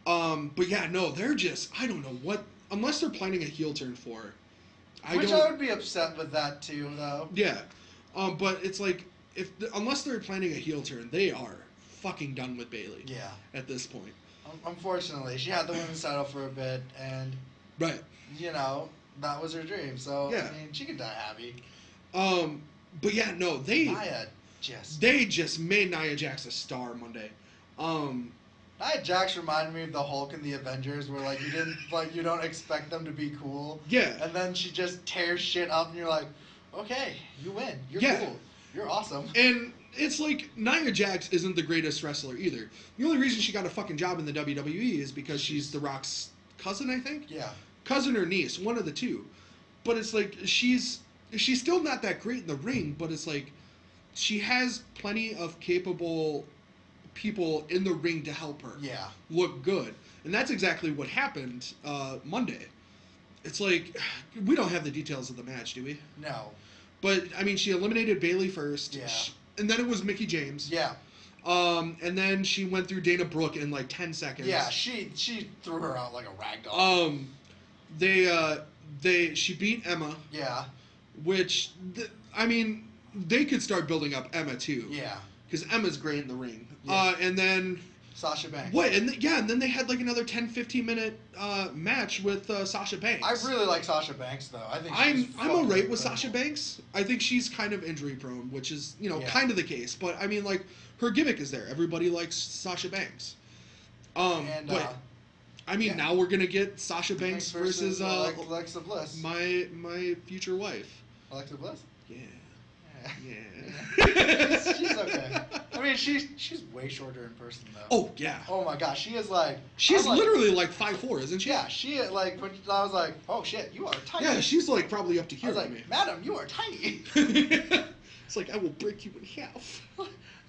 But yeah, no, they're just, I don't know what, unless they're planning a heel turn for her. I would be upset with that too, though. Yeah. But it's like, unless they're planning a heel turn, they are fucking done with Bayley. Yeah. At this point. Unfortunately, she had the women's title for a bit, and right. You know, that was her dream. So yeah. I mean, she could die happy. But yeah, no, they just made Nia Jax a star Monday. Nia Jax reminded me of the Hulk in the Avengers, where like you don't expect them to be cool. Yeah. And then she just tears shit up, and you're like, okay, you win. You're cool. You're awesome. And it's like Nia Jax isn't the greatest wrestler either. The only reason she got a fucking job in the WWE is because she's The Rock's cousin, I think. Yeah. Cousin or niece, one of the two. But it's like she's still not that great in the ring, but it's like she has plenty of capable people in the ring to help her look good. And that's exactly what happened Monday. It's like, we don't have the details of the match, do we? No. But, I mean, she eliminated Bayley first. Yeah. And then it was Mickie James. Yeah. And then she went through Dana Brooke in like 10 seconds. Yeah, she threw her out like a rag doll. She beat Emma. Yeah. Which, I mean, they could start building up Emma too. Yeah. Because Emma's great in the ring. Yeah. And then Sasha Banks. What? And then they had like another 10-15 minute match with Sasha Banks. I really like Sasha Banks though. I think I'm alright with Sasha Banks. I think she's kind of injury prone, which is kind of the case. But I mean, like, her gimmick is there. Everybody likes Sasha Banks. But I mean, now we're gonna get Sasha Banks versus Alexa Bliss. My future wife. Alexa Bliss. Yeah. She's okay. I mean, she's way shorter in person though. Oh yeah. Oh my gosh, she is like. She's literally like 5'4", isn't she? Yeah, she like when I was like, oh shit, you are tiny. Yeah, she's like probably up to here. I was like, madam, you are tiny. It's like I will break you in half.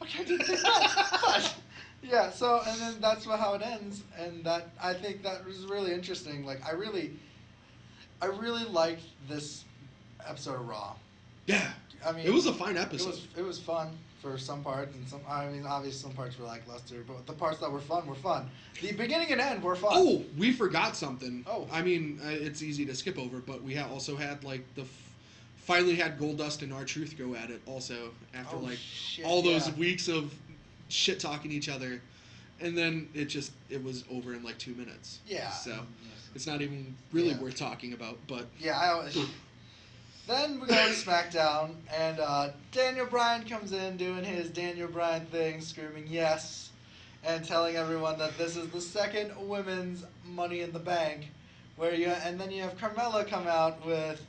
Okay, but yeah. So and then that's how it ends, and that I think that was really interesting. Like I really liked this episode of Raw. Yeah. I mean, it was a fine episode. It was fun. for some parts, and obviously some parts were lackluster, but the parts that were fun were fun. The beginning and end were fun. Oh, we forgot something. Oh. I mean, it's easy to skip over, but we also had finally had Goldust and R-Truth go at it also after all those weeks of shit talking each other, and then it was over in 2 minutes. Yeah. So it's not even really worth talking about, but yeah. Then we go to SmackDown, and Daniel Bryan comes in doing his Daniel Bryan thing, screaming yes, and telling everyone that this is the second women's Money in the Bank, and then you have Carmella come out with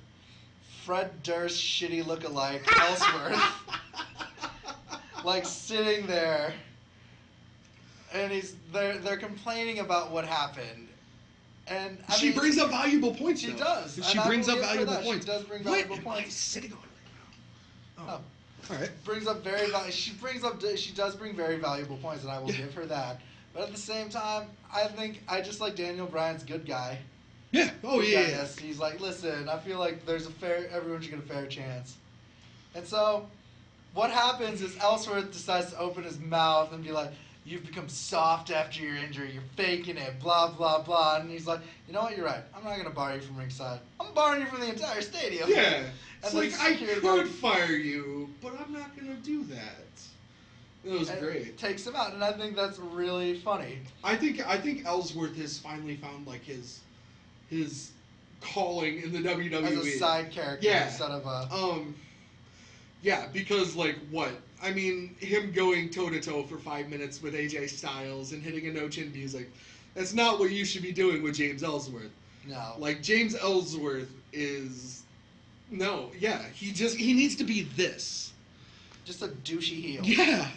Fred Durst shitty lookalike Ellsworth, sitting there, and they're complaining about what happened. And she brings up valuable points. She does. She brings up valuable points. She does bring valuable points. What am I sitting on right now? Oh, all right. She does bring very valuable points, and I will give her that. But at the same time, I just like Daniel Bryan's good guy. Yeah. Oh yeah. Yes. He's like, listen, I feel like everyone should get a fair chance. And so, what happens is Ellsworth decides to open his mouth and be like, you've become soft after your injury, you're faking it, blah, blah, blah. And he's like, you know what, you're right. I'm not going to bar you from ringside. I'm barring you from the entire stadium. Yeah. It's I could fire you, but I'm not going to do that. It was great. Takes him out, and I think that's really funny. I think Ellsworth has finally found, his calling in the WWE. As a side character instead of a... Yeah, because, what? I mean, him going toe-to-toe for 5 minutes with AJ Styles and hitting a no-chin music, that's not what you should be doing with James Ellsworth. No. James Ellsworth is... No, yeah, he needs to be this. Just a douchey heel. Yeah.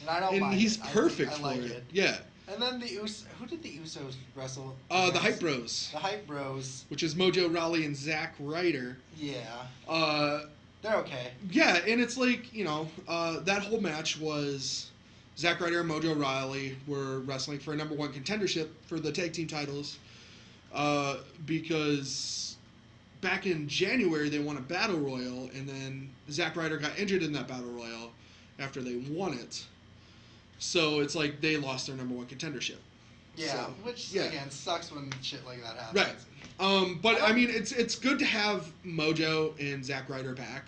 And I don't mind he's perfect I for like it. Yeah. And then who did the Usos wrestle? The Hype Bros. The Hype Bros. Which is Mojo Rawley and Zack Ryder. Yeah. They're okay. Yeah, and it's that whole match was Zack Ryder and Mojo Rawley were wrestling for a number one contendership for the tag team titles because back in January they won a battle royal, and then Zack Ryder got injured in that battle royal after they won it. So it's they lost their number one contendership. Yeah, which again sucks when shit like that happens. Right. But I mean, it's good to have Mojo and Zack Ryder back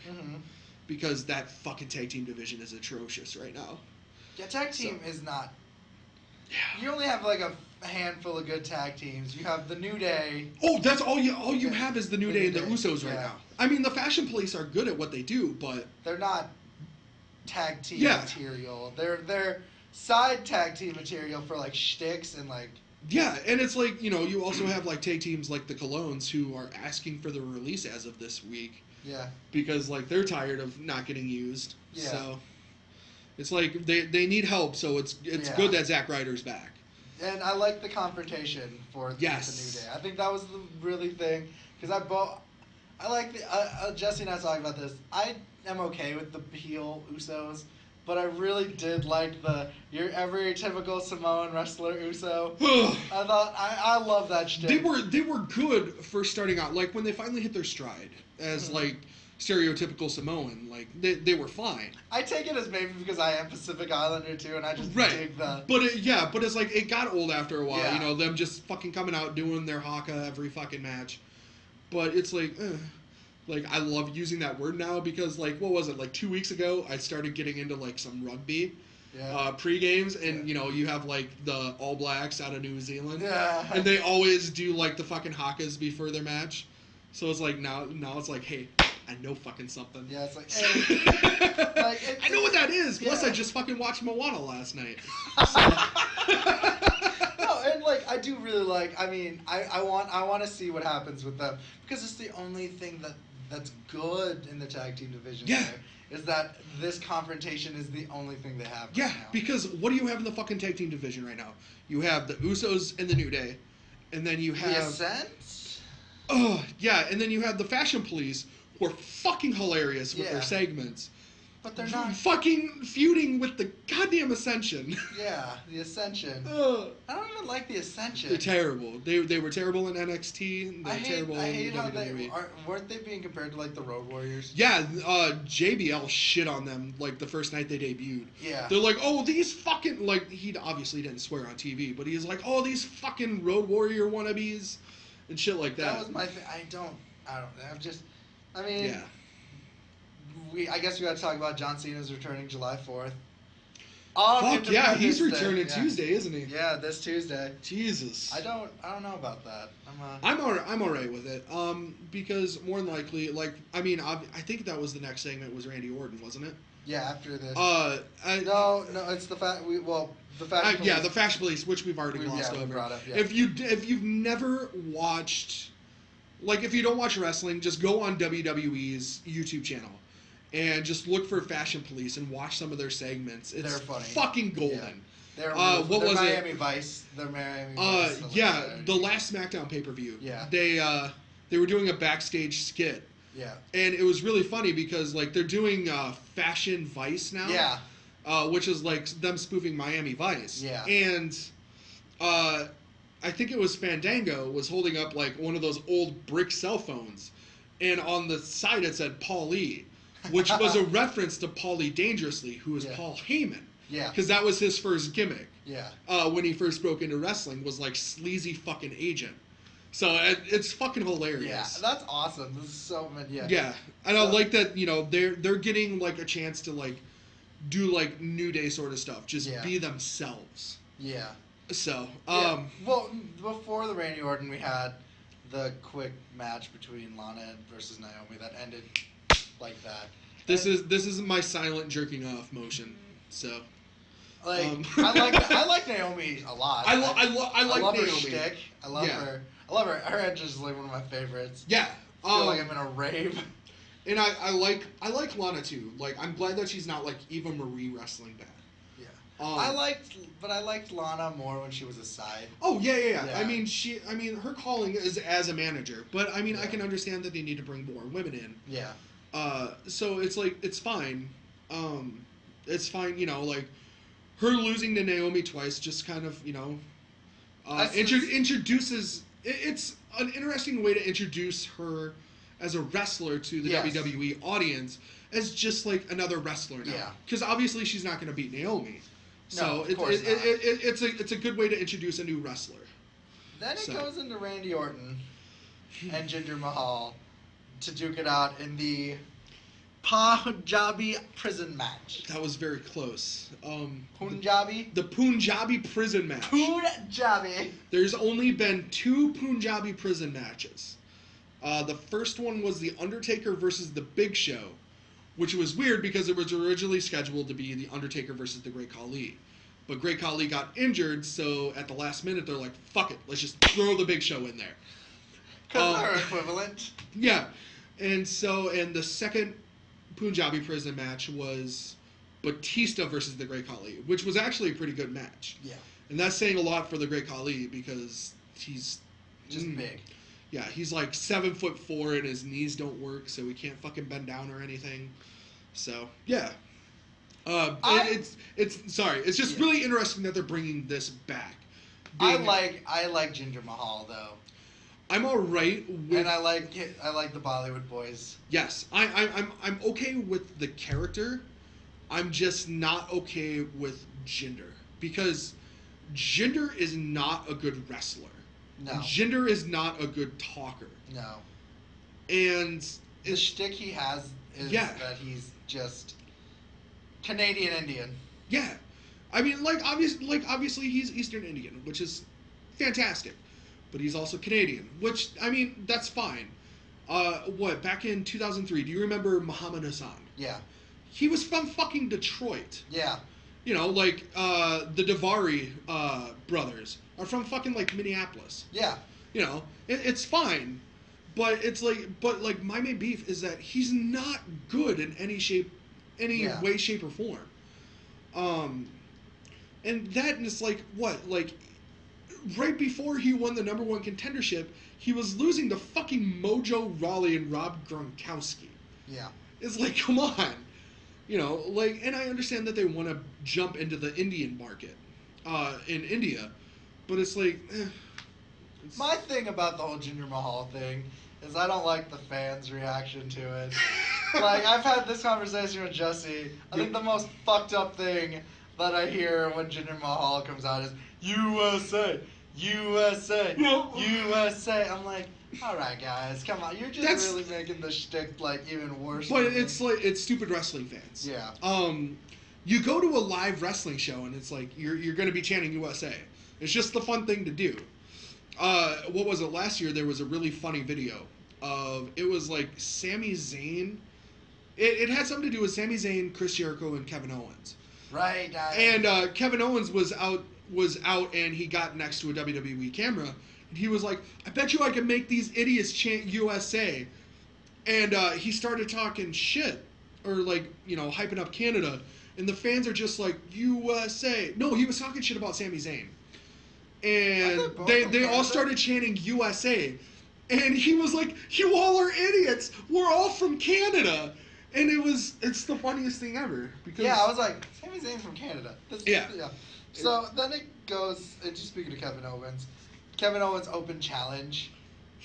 because that fucking tag team division is atrocious right now. Yeah, tag team is not. Yeah. You only have a handful of good tag teams. You have the New Day. Oh, that's all you have is the New Day and the Usos right now. I mean, the Fashion Police are good at what they do, but they're not tag team material. They're side tag team material for shticks and Yeah, and it's you also have tag teams like the Colognes who are asking for the release as of this week. Yeah. Because they're tired of not getting used. Yeah. So it's they need help, so it's good that Zack Ryder's back. And I like the confrontation for the New Day. I think that was the really thing because I like Jessie and I talked about this. I am okay with the heel Usos. But I really did like your every typical Samoan wrestler Uso. I love that shit. They were good for starting out. When they finally hit their stride as stereotypical Samoan, they were fine. I take it as maybe because I am Pacific Islander too, and I just dig the. But it's it got old after a while. Yeah. Them just fucking coming out doing their haka every fucking match. But it's I love using that word now because, what was it, 2 weeks ago, I started getting into, some rugby pre-games, and, you have, the All Blacks out of New Zealand, and they always do, the fucking hakas before their match, so it's now it's hey, I know fucking something. Yeah, it's hey. I know what that is, plus I just fucking watched Moana last night. No, and, I do really I want to see what happens with them, because it's the only thing that's good in the tag team division. Yeah. Is that this confrontation is the only thing they have right now. Because what do you have in the fucking tag team division right now? You have the Usos and the New Day, and then you have... The Ascent? Oh, yeah, and then you have the Fashion Police, who are fucking hilarious with their segments. But they're not fucking feuding with the goddamn Ascension. Yeah, the Ascension. I don't even like the Ascension. They're terrible. They were terrible in NXT. They're terrible I in hate how WWE. weren't they being compared to like the Road Warriors? Yeah, JBL shit on them like the first night they debuted. Yeah. They're like, oh, these fucking, like, he obviously didn't swear on TV, but he's like, oh, these fucking Road Warrior wannabes and shit like that. That was my thing. I mean, yeah. I guess we got to talk about John Cena's returning July 4th. Fuck yeah, he's returning Tuesday, isn't he? Yeah, this Tuesday. Jesus. I don't know about that. I'm alright with it. Because more than likely, like, I mean, I think that was the next segment was Randy Orton, wasn't it? Yeah, after this. No, it's the fact the Fashion Police. Yeah, the Fashion Police, which we've already glossed over. Brought up, yeah. If you've never watched, like, if you don't watch wrestling, just go on WWE's YouTube channel. And just look for Fashion Police and watch some of their segments. It's They're funny. Fucking golden. Yeah. What was Miami it? Vice. They're Miami Vice. Yeah, the last SmackDown pay-per-view. Yeah. They were doing a backstage skit. Yeah. And it was really funny because, like, they're doing Fashion Vice now. Yeah. Which is like them spoofing Miami Vice. Yeah. And I think it was Fandango was holding up like one of those old brick cell phones, and on the side it said Paulie. Which was a reference to Paulie Dangerously, who was Paul Heyman. Yeah. Because that was his first gimmick. Yeah. When he first broke into wrestling, was like sleazy fucking agent. So it's fucking hilarious. Yeah, that's awesome. This is so many. Yeah. Yeah, and I like that. You know, they're getting like a chance to like do like New Day sort of stuff. Just be themselves. Yeah. So. Well, before the Randy Orton, we had the quick match between Lana versus Naomi that ended like that. This is my silent jerking off motion. So, like, I like Naomi a lot. I love her Naomi. shtick. I love her. I love her. Her entrance is like one of my favorites. Yeah. I feel like I'm in a rave. And I like Lana too. Like, I'm glad that she's not like Eva Marie wrestling bad. Yeah. I liked Lana more when she was a side. Oh yeah. I mean, her calling is as a manager, but I mean, I can understand that they need to bring more women in. Yeah. So it's like, it's fine. It's fine, you know, like, her losing to Naomi twice just kind of, you know, introduces, it's an interesting way to introduce her as a wrestler to the WWE audience as just like another wrestler now. Yeah. Because obviously she's not going to beat Naomi. So it's a good way to introduce a new wrestler. Then it goes into Randy Orton and Jinder Mahal to duke it out in the Punjabi prison match. That was very close. Punjabi? The Punjabi prison match. Punjabi. There's only been 2 Punjabi prison matches. The first one was The Undertaker versus The Big Show, which was weird because it was originally scheduled to be The Undertaker versus The Great Khali. But Great Khali got injured, so at the last minute they're like, fuck it, let's just throw The Big Show in there. Because they're equivalent. Yeah. And the second Punjabi prison match was Batista versus the Great Khali, which was actually a pretty good match. Yeah. And that's saying a lot for the Great Khali because he's just big. Yeah, he's like 7'4" and his knees don't work, so he can't fucking bend down or anything. So yeah. It's just really interesting that they're bringing this back. I like Jinder Mahal though. I'm alright with, and I like the Bollywood boys. Yes, I'm okay with the character. I'm just not okay with Jinder because Jinder is not a good wrestler. No. Jinder is not a good talker. No. And the shtick he has is that he's just Canadian Indian. Yeah. I mean, obviously he's Eastern Indian, which is fantastic. But he's also Canadian, which, I mean, that's fine. Back in 2003, do you remember Muhammad Hassan? Yeah. He was from fucking Detroit. Yeah. You know, like, the Davari brothers are from fucking, like, Minneapolis. Yeah. You know, it's fine. But it's like, my main beef is that he's not good in any way, shape, or form. And that is like, what? Like, right before he won the #1 contendership, he was losing to fucking Mojo Rawley and Rob Gronkowski. Yeah. It's like, come on. You know, like, and I understand that they want to jump into the Indian market in India, but it's like, it's... My thing about the whole Jinder Mahal thing is I don't like the fans' reaction to it. Like, I've had this conversation with Jessie. I think the most fucked up thing that I hear when Jinder Mahal comes out is USA, USA, USA. I'm like, all right, guys, come on. You're just really making the shtick like even worse. But it's like it's stupid wrestling fans. Yeah. You go to a live wrestling show and it's like you're going to be chanting USA. It's just the fun thing to do. What was it last year? There was a really funny video of it was like Sami Zayn. It had something to do with Sami Zayn, Chris Jericho, and Kevin Owens. Right. And Kevin Owens was out and he got next to a WWE camera. And he was like, I bet you I can make these idiots chant USA. And he started talking shit, or like, you know, hyping up Canada. And the fans are just like, USA. No, he was talking shit about Sami Zayn. And they all started chanting USA. And he was like, you all are idiots. We're all from Canada. And it's the funniest thing ever. Because yeah, I was like, Sami Zayn's from Canada. Yeah. So then it goes, and just speaking of Kevin Owens open challenge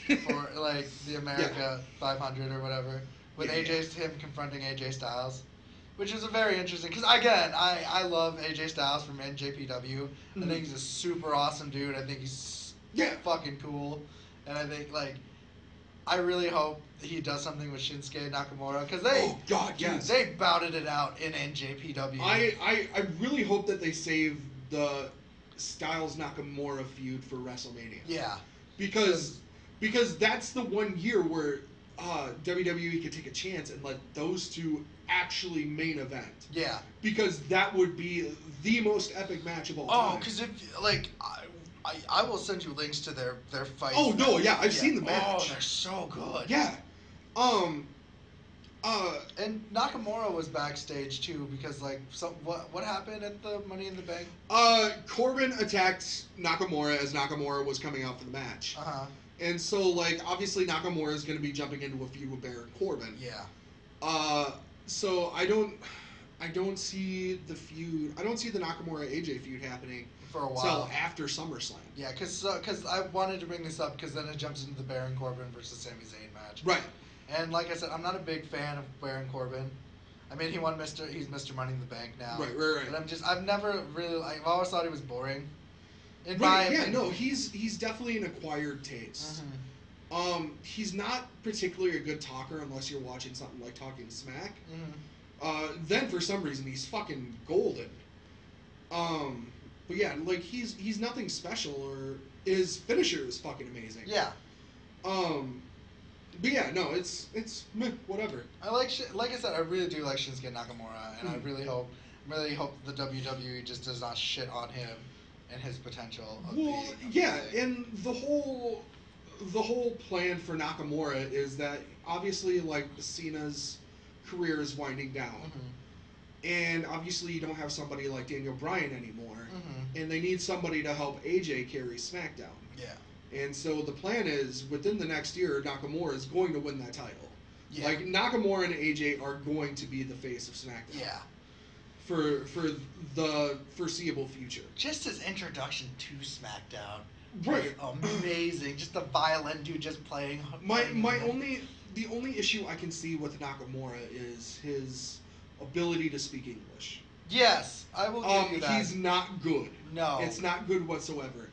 for like the America 500 or whatever, with him confronting AJ Styles, which is a very interesting, because again, I love AJ Styles from NJPW. Mm-hmm. I think he's a super awesome dude. I think he's fucking cool. And I think, like, I really hope he does something with Shinsuke Nakamura, because they bouted it out in NJPW. I really hope that they save the Styles Nakamura feud for WrestleMania. Yeah. Because that's the one year where WWE could take a chance and let those two actually main event. Yeah. Because that would be the most epic match of all time. Oh, because if, like, I will send you links to their fights. Oh, no, yeah, I've seen the match. Oh, they're so good. Yeah. And Nakamura was backstage too, because like what happened at the Money in the Bank? Corbin attacked Nakamura as Nakamura was coming out for the match. And so like obviously Nakamura is going to be jumping into a feud with Baron Corbin. Yeah. So I don't see the feud. I don't see the Nakamura AJ feud happening for a while until after SummerSlam. Yeah, because I wanted to bring this up because then it jumps into the Baron Corbin versus Sami Zayn match. Right. And like I said, I'm not a big fan of Baron Corbin. I mean, he's Mr. Money in the Bank now. Right. But I've never really, I've always thought he was boring. He's definitely an acquired taste. Mm-hmm. He's not particularly a good talker unless you're watching something like Talking Smack. Mm-hmm. Then for some reason he's fucking golden. But yeah, like he's nothing special, or his finisher is fucking amazing. Yeah. But yeah, no, it's meh, whatever. I like I said, I really do like Shinsuke Nakamura, and I really hope the WWE just does not shit on him and his potential. And the whole plan for Nakamura is that obviously like Cena's career is winding down. Mm-hmm. And obviously you don't have somebody like Daniel Bryan anymore. Mm-hmm. And they need somebody to help AJ carry SmackDown. Yeah. And so the plan is, within the next year, Nakamura is going to win that title. Yeah. Like, Nakamura and AJ are going to be the face of SmackDown. Yeah. For the foreseeable future. Just his introduction to SmackDown. Right. Amazing. Just the violin dude just playing. The only issue I can see with Nakamura is his ability to speak English. Yes, I will give you that. He's not good. No. It's not good whatsoever.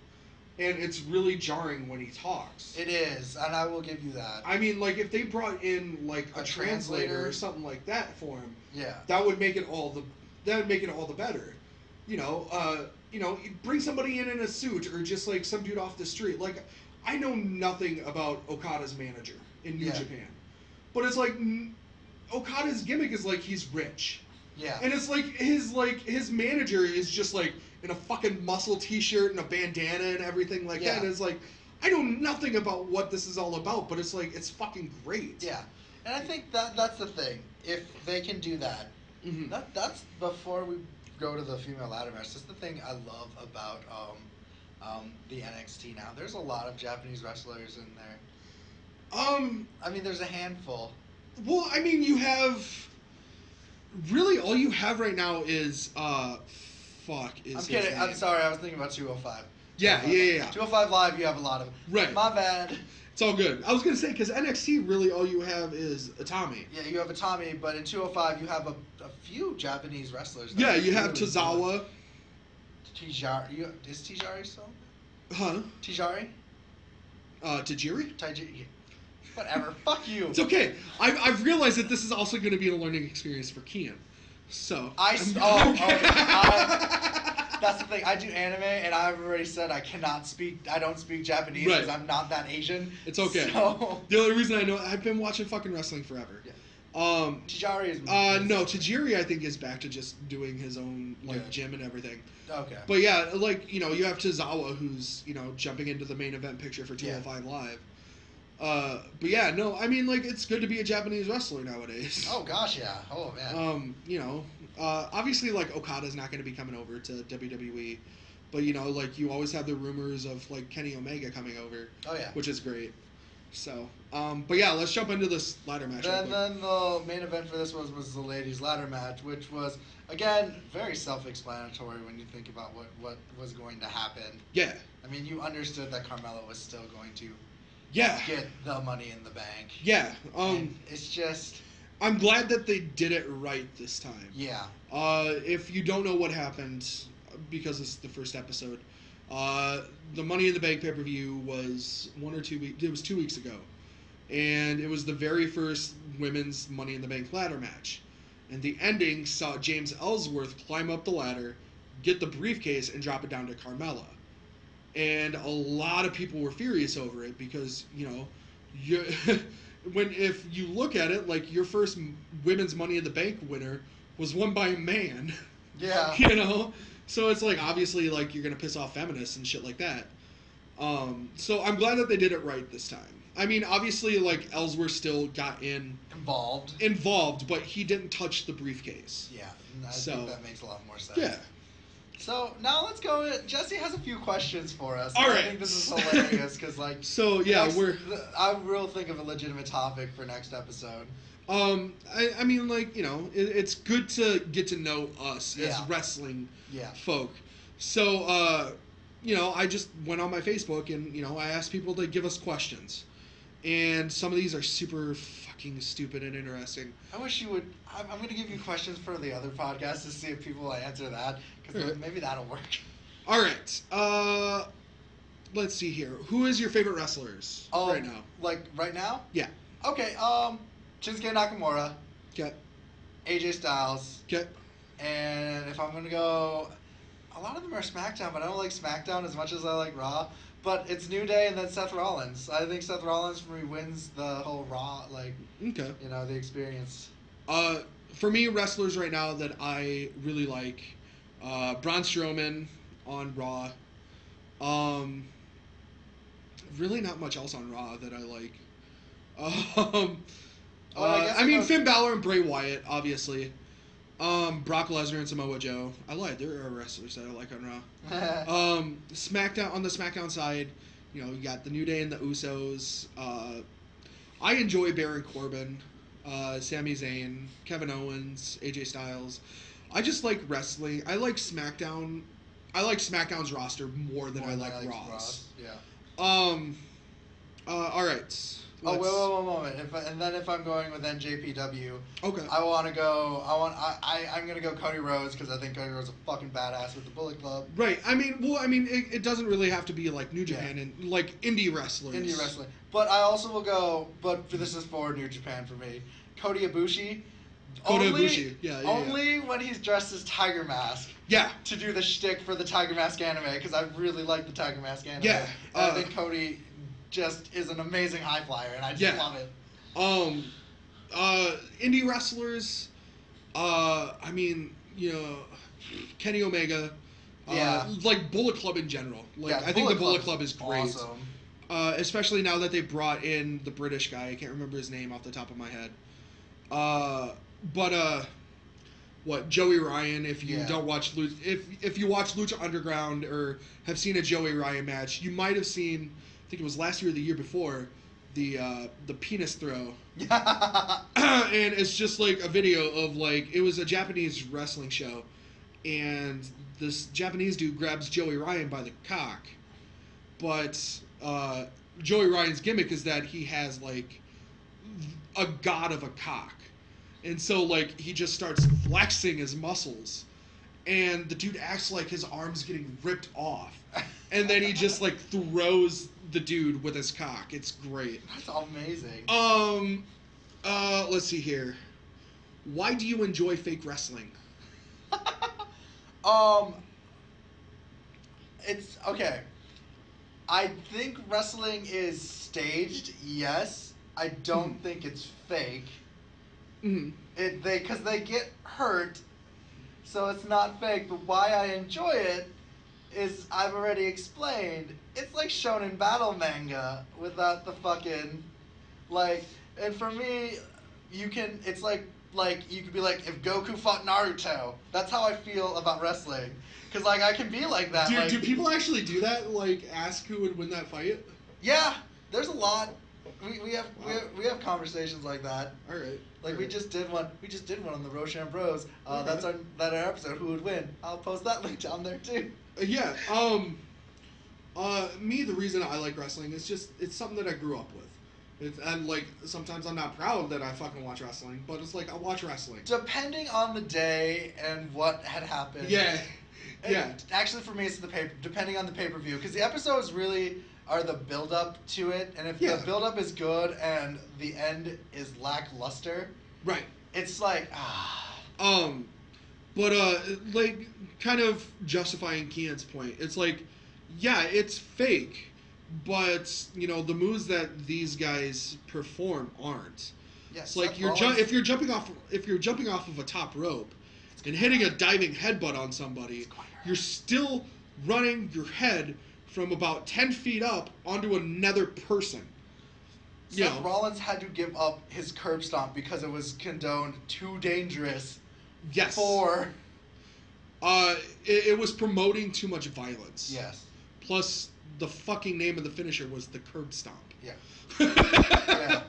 And it's really jarring when he talks. It is, and I will give you that. I mean, like, if they brought in, like, a translator or something like that for him, yeah, that would make it all the better. You know, bring somebody in a suit, or just, like, some dude off the street. Like, I know nothing about Okada's manager in New Japan. But it's like, Okada's gimmick is, like, he's rich. Yeah. And it's like, his manager is just, like, in a fucking muscle t-shirt and a bandana and everything like that. And it's like, I know nothing about what this is all about, but it's like, it's fucking great. Yeah. And I think that's the thing. If they can do that, mm-hmm. that's before we go to the female ladder match. That's the thing I love about the NXT now. There's a lot of Japanese wrestlers in there. I mean, there's a handful. Well, I mean, you have really all you have right now is I'm kidding. I'm sorry. I was thinking about 205. Yeah. 205 Live, you have a lot of. Right. My bad. It's all good. I was gonna say because NXT really all you have is Itami. Yeah, you have Itami, but in 205 you have a few Japanese wrestlers. Yeah, you have really Tozawa. Tijari. Is Tijari still? Huh? Tijari? Tajiri? Whatever. Fuck you. It's okay. I've realized that this is also going to be a learning experience for Kien. So. That's the thing. I do anime, and I've already said I don't speak Japanese because I'm not that Asian. It's okay. So. The only reason I know, I've been watching fucking wrestling forever. Yeah. Tijari is. No, Tajiri I think is back to just doing his own gym and everything. Okay. But yeah, you have Tozawa who's jumping into the main event picture for 205 Live. But yeah, no, I mean it's good to be a Japanese wrestler nowadays. Oh gosh, yeah. Oh man. Obviously Okada's not going to be coming over to WWE, but you always have the rumors of Kenny Omega coming over. Oh yeah. Which is great. So, but yeah, let's jump into this ladder match. Then the main event for this was the ladies' ladder match, which was again very self-explanatory when you think about what was going to happen. Yeah. I mean, you understood that Carmella was still going to. Yeah. Get the Money in the Bank. Yeah. And it's just. I'm glad that they did it right this time. Yeah. If you don't know what happened, because it's the first episode, the Money in the Bank pay-per-view was 1 or 2 weeks. It was 2 weeks ago, and it was the very first women's Money in the Bank ladder match, and the ending saw James Ellsworth climb up the ladder, get the briefcase, and drop it down to Carmella. And a lot of people were furious over it because if you look at it, your first women's Money in the Bank winner was won by a man. Yeah. So it's obviously you're gonna piss off feminists and shit like that. So I'm glad that they did it right this time. I mean, obviously Ellsworth still got involved, but he didn't touch the briefcase. Yeah. I think that makes a lot more sense. Yeah. So now let's go. Jessie has a few questions for us. All right. I think this is hilarious because So yeah, I will think of a legitimate topic for next episode. I mean it's good to get to know us as wrestling folk. So I just went on my Facebook and I asked people to give us questions, and some of these are super fucking stupid and interesting. I wish you would. I'm going to give you questions for the other podcast to see if people will answer that, because maybe that'll work. All right. Let's see here. Who is your favorite wrestlers right now? Right now? Yeah. Okay. Shinsuke Nakamura. Okay. AJ Styles. Okay. And if I'm going to go, a lot of them are SmackDown, but I don't like SmackDown as much as I like Raw. But it's New Day and then Seth Rollins. I think Seth Rollins for me wins the whole Raw, the experience. For me, wrestlers right now that I really like, Braun Strowman on Raw. Really not much else on Raw that I like. Finn Balor and Bray Wyatt, obviously. Brock Lesnar and Samoa Joe. I lied. There are wrestlers that I like on Raw. SmackDown, on the SmackDown side, you got the New Day and the Usos. I enjoy Baron Corbin, Sami Zayn, Kevin Owens, AJ Styles. I just like wrestling. I like SmackDown. I like SmackDown's roster more than I like Raw's. Yeah. All right. Wait a moment. If I'm going with NJPW, okay. I'm gonna go Cody Rhodes because I think Cody Rhodes is a fucking badass with the Bullet Club. Right. It doesn't really have to be New Japan and indie wrestlers. Indie wrestling. But I also will go. But this is for New Japan for me. Kota Ibushi. Only when he's dressed as Tiger Mask. Yeah. To do the shtick for the Tiger Mask anime because I really like the Tiger Mask anime. Yeah. I think Cody just is an amazing high flyer, and I just love it. Indie wrestlers, Kenny Omega, Bullet Club in general. I think the Bullet Club is great. Awesome. Especially now that they brought in the British guy. I can't remember his name off the top of my head. Joey Ryan, if you don't watch if you watch Lucha Underground or have seen a Joey Ryan match, you might have seen, I think it was last year or the year before, the penis throw. Yeah. And it's just like a video of like it was a Japanese wrestling show, and this Japanese dude grabs Joey Ryan by the cock, but Joey Ryan's gimmick is that he has like a god of a cock, and so like he just starts flexing his muscles, and the dude acts like his arm's getting ripped off, and then he just like throws the dude with his cock. It's great. That's amazing. Let's see here. Why do you enjoy fake wrestling? It's okay. I think wrestling is staged. Yes. I don't think it's fake. Mm-hmm. Because they get hurt, so it's not fake. But why I enjoy it is I've already explained. It's like shonen battle manga without the fucking like. And for me, you can. It's like you could be like if Goku fought Naruto. That's how I feel about wrestling. Cause like I can be like that. Dude, like, do people actually do that? Like ask who would win that fight? Yeah, there's a lot. We have conversations like that. All right. Like we just did one. We just did one on the Roshambros. That's our episode. Who would win? I'll post that link down there too. Yeah. Me, the reason I like wrestling is just it's something that I grew up with. And like sometimes I'm not proud that I fucking watch wrestling, but it's like I watch wrestling. Depending on the day and what had happened. Yeah. Yeah. Actually, for me, it's depending on the pay-per-view, because the episodes really are the build-up to it, and if the build-up is good and the end is lackluster, right? It's like But like kind of justifying Kien's point, it's like, yeah, it's fake, but you know the moves that these guys perform aren't. Yes. It's like if you're jumping off of a top rope and hitting a diving headbutt on somebody, you're still running your head from about 10 feet up onto another person. Seth Rollins had to give up his curb stomp because it was condoned too dangerous. Yes. For. It was promoting too much violence. Yes. Plus, the fucking name of the finisher was the curb stomp. Yeah. Yeah.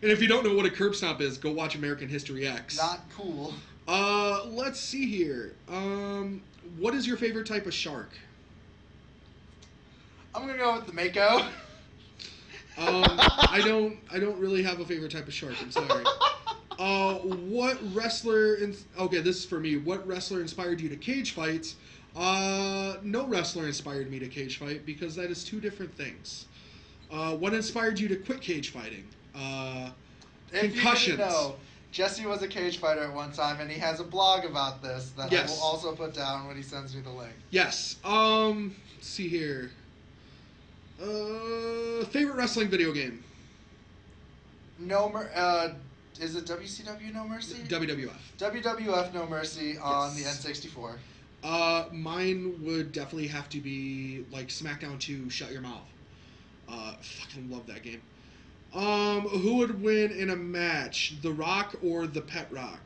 And if you don't know what a curb stomp is, go watch American History X. Not cool. Let's see here. What is your favorite type of shark? I'm gonna go with the Mako. I don't really have a favorite type of shark. I'm sorry. What wrestler? Okay, this is for me. What wrestler inspired you to cage fights? No wrestler inspired me to cage fight because that is two different things. What inspired you to quit cage fighting? Concussions. No, Jessie was a cage fighter at one time, and he has a blog about this that I will also put down when he sends me the link. Yes. Let's see here. Favorite wrestling video game? Is it WCW No Mercy? WWF. WWF No Mercy on the N64. Mine would definitely have to be like SmackDown 2 Shut Your Mouth. Fucking love that game. Who would win in a match, The Rock or the Pet Rock?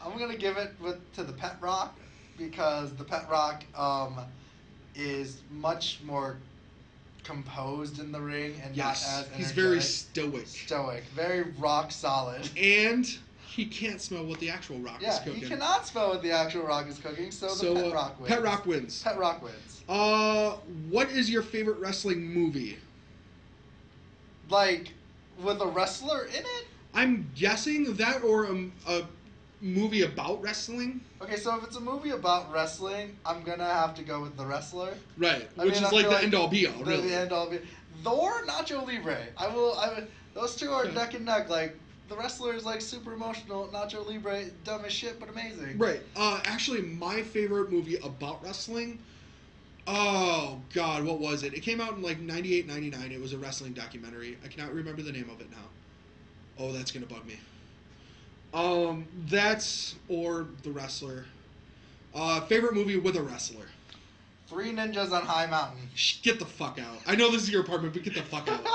I'm gonna give it to the Pet Rock because the Pet Rock is much more composed in the ring and not as energetic. He's very stoic. Stoic, very rock solid. And he can't smell what the actual Rock is cooking. Yeah, he cannot smell what the actual Rock is cooking, so the Pet Rock wins. Pet Rock wins. Pet Rock wins. What is your favorite wrestling movie? Like, with a wrestler in it? I'm guessing that or a movie about wrestling. Okay, so if it's a movie about wrestling, I'm gonna have to go with The Wrestler. Right, which is like the end-all be-all, really. The end-all be-all. Thor, Nacho Libre. I will. Those two are neck and neck. Like, The Wrestler is like super emotional. Nacho Libre, dumb as shit, but amazing. Right. Actually, my favorite movie about wrestling. Oh God, what was it? It came out in like 98, 99. It was a wrestling documentary. I cannot remember the name of it now. Oh, that's gonna bug me. That's or The Wrestler. Favorite movie with a wrestler. Three Ninjas on High Mountain. Get the fuck out. I know this is your apartment, but get the fuck out.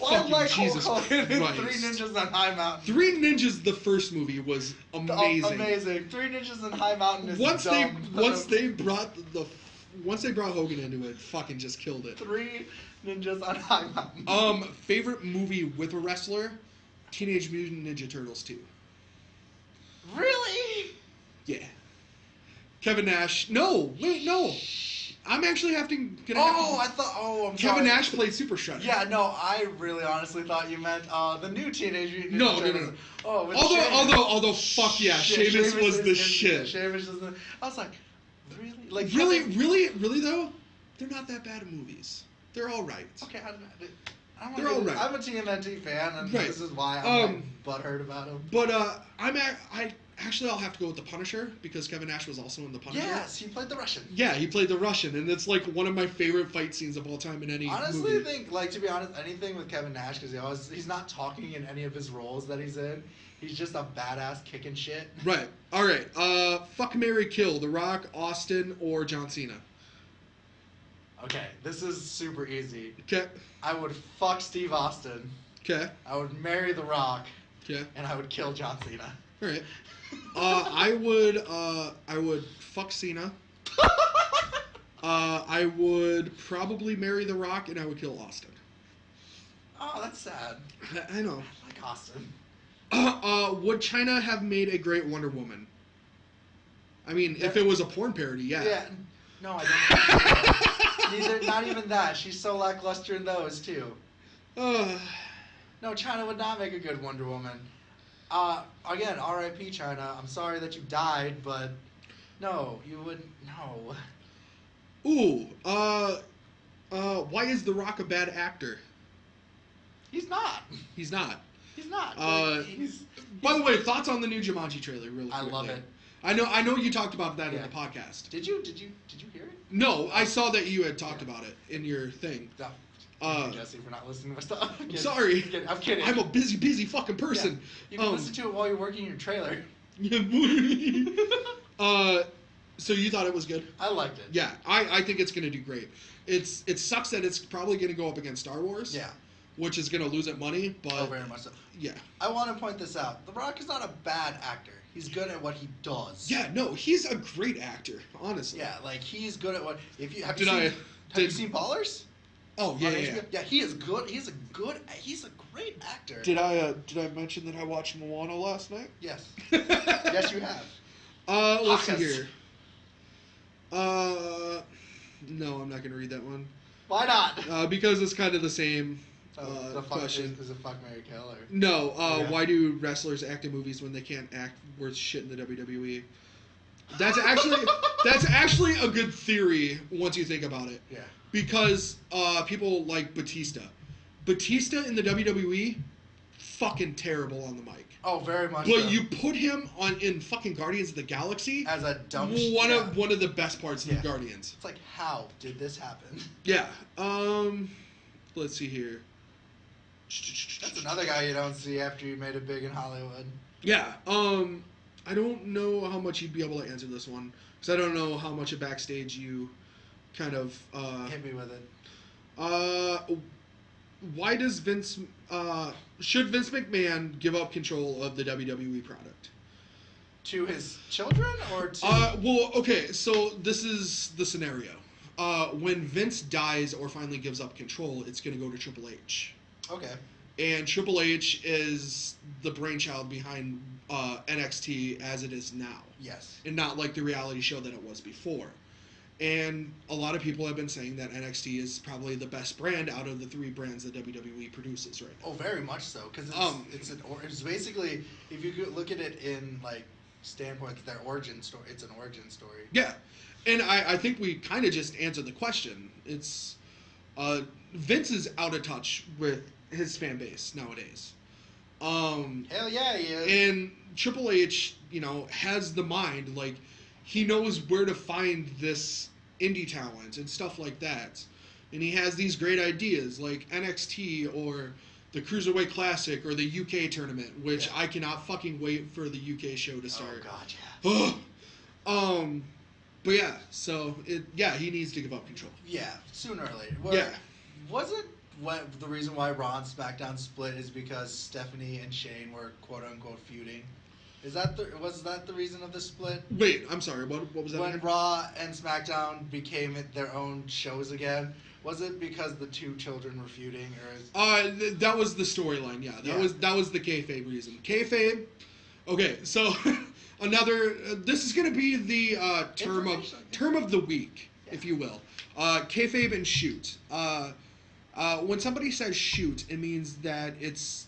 Well, like Jesus Christ. Three Ninjas on High Mountain. Three Ninjas, the first movie, was amazing. Amazing. Three Ninjas on High Mountain is once they brought once they brought Hogan into it, fucking just killed it. 3 ninjas on High Mountain. Favorite movie with a wrestler? Teenage Mutant Ninja Turtles 2. Really? Yeah. Kevin Nash. No, wait, no. I'm actually I thought. I'm Kevin sorry. Nash played Super Shredder. Yeah, no, I really honestly thought you meant the new Teenage Mutant Ninja No. Turtles. Oh, with Although, fuck yeah, Sheamus was the shit. Sheamus is the. I was like, really? Like Really though, they're not that bad of movies. They're all right. Okay, They're all right. I'm a TMNT fan, and Right. this is why I'm butthurt about him. But I'll have to go with the Punisher because Kevin Nash was also in the Punisher. Yes, he played the Russian. Yeah, he played the Russian, and it's like one of my favorite fight scenes of all time in any Honestly, movie. I think, like, to be honest, anything with Kevin Nash, because he's not talking in any of his roles that he's in. He's just a badass kicking shit. Right. All right. Fuck, marry, kill. The Rock, Austin, or John Cena. Okay, this is super easy. Okay. I would fuck Steve Austin. Okay. I would marry The Rock. Okay. And I would kill John Cena. All right. I would fuck Cena. I would probably marry The Rock, and I would kill Austin. Oh, that's sad. I know. I like Austin. Would China have made a great Wonder Woman? I mean, if it was a porn parody, yeah. Yeah. No, I don't. Not even that. She's so lackluster in those too. No, China would not make a good Wonder Woman. Again, R.I.P. China. I'm sorry that you died, but no, you wouldn't. No. Ooh. Why is The Rock a bad actor? He's not. He's not. He's not. By the way, thoughts on the new Jumanji trailer? Really I quickly. love it. I know you talked about that in the podcast. Did you hear it? No, I saw that you had talked about it in your thing. No. Jessie, for not listening to my stuff. I'm sorry. I'm kidding. I'm a busy fucking person. Yeah. You can listen to it while you're working your trailer. So you thought it was good? I liked it. Yeah, I think it's gonna do great. It sucks that it's probably gonna go up against Star Wars. Yeah. Which is gonna lose it money, but oh, very much so. Yeah. I want to point this out. The Rock is not a bad actor. He's good at what he does. Yeah, no, he's a great actor, honestly. Yeah, like he's good at what. Have you seen Ballers? Oh yeah. Yeah, he is good. He's a great actor. Did I mention that I watched Moana last night? Yes. Yes, you have. Let's see here. No, I'm not gonna read that one. Why not? Because it's kind of the same question. Is it fuck, marry, kill, or? No. Why do wrestlers act in movies when they can't act worth shit in the WWE? That's actually a good theory once you think about it. Yeah. Because people like Batista. Batista in the WWE, fucking terrible on the mic. Oh, very much. But so. you put him in fucking Guardians of the Galaxy as a dumb one of the best parts of the Guardians. It's like, how did this happen? Yeah. Let's see here. That's another guy you don't see after you made it big in Hollywood. Yeah. I don't know how much you'd be able to answer this one because I don't know how much of backstage you kind of hit me with it. Why does should Vince McMahon give up control of the WWE product? To his children or to... Well, okay, so this is the scenario. When Vince dies or finally gives up control, it's going to go to Triple H. Okay. And Triple H is the brainchild behind NXT as it is now. Yes. And not like the reality show that it was before. And a lot of people have been saying that NXT is probably the best brand out of the 3 brands that WWE produces right now. Oh, very much so. Because it's basically, if you could look at it in like standpoint, their origin story. It's an origin story. Yeah. And I think we kind of just answered the question. It's Vince is out of touch with his fan base nowadays. Hell yeah, he is. And Triple H, has the mind, like, he knows where to find this indie talent and stuff like that. And he has these great ideas like NXT or the Cruiserweight Classic or the UK tournament, which I cannot fucking wait for the UK show to start. Oh, God, yeah. But yeah, so he needs to give up control. Yeah, sooner or later. Yeah. Wasn't the reason why Raw and Smackdown split is because Stephanie and Shane were quote unquote feuding? Was that the reason of the split? Wait, I'm sorry. What was that? When again? Raw and SmackDown became their own shows again, was it because the two children were feuding, or? That was the storyline. Yeah, that was the kayfabe reason. Kayfabe. Okay, so another. This is gonna be the term of the week, if you will. Kayfabe and shoot. When somebody says shoot, it means that it's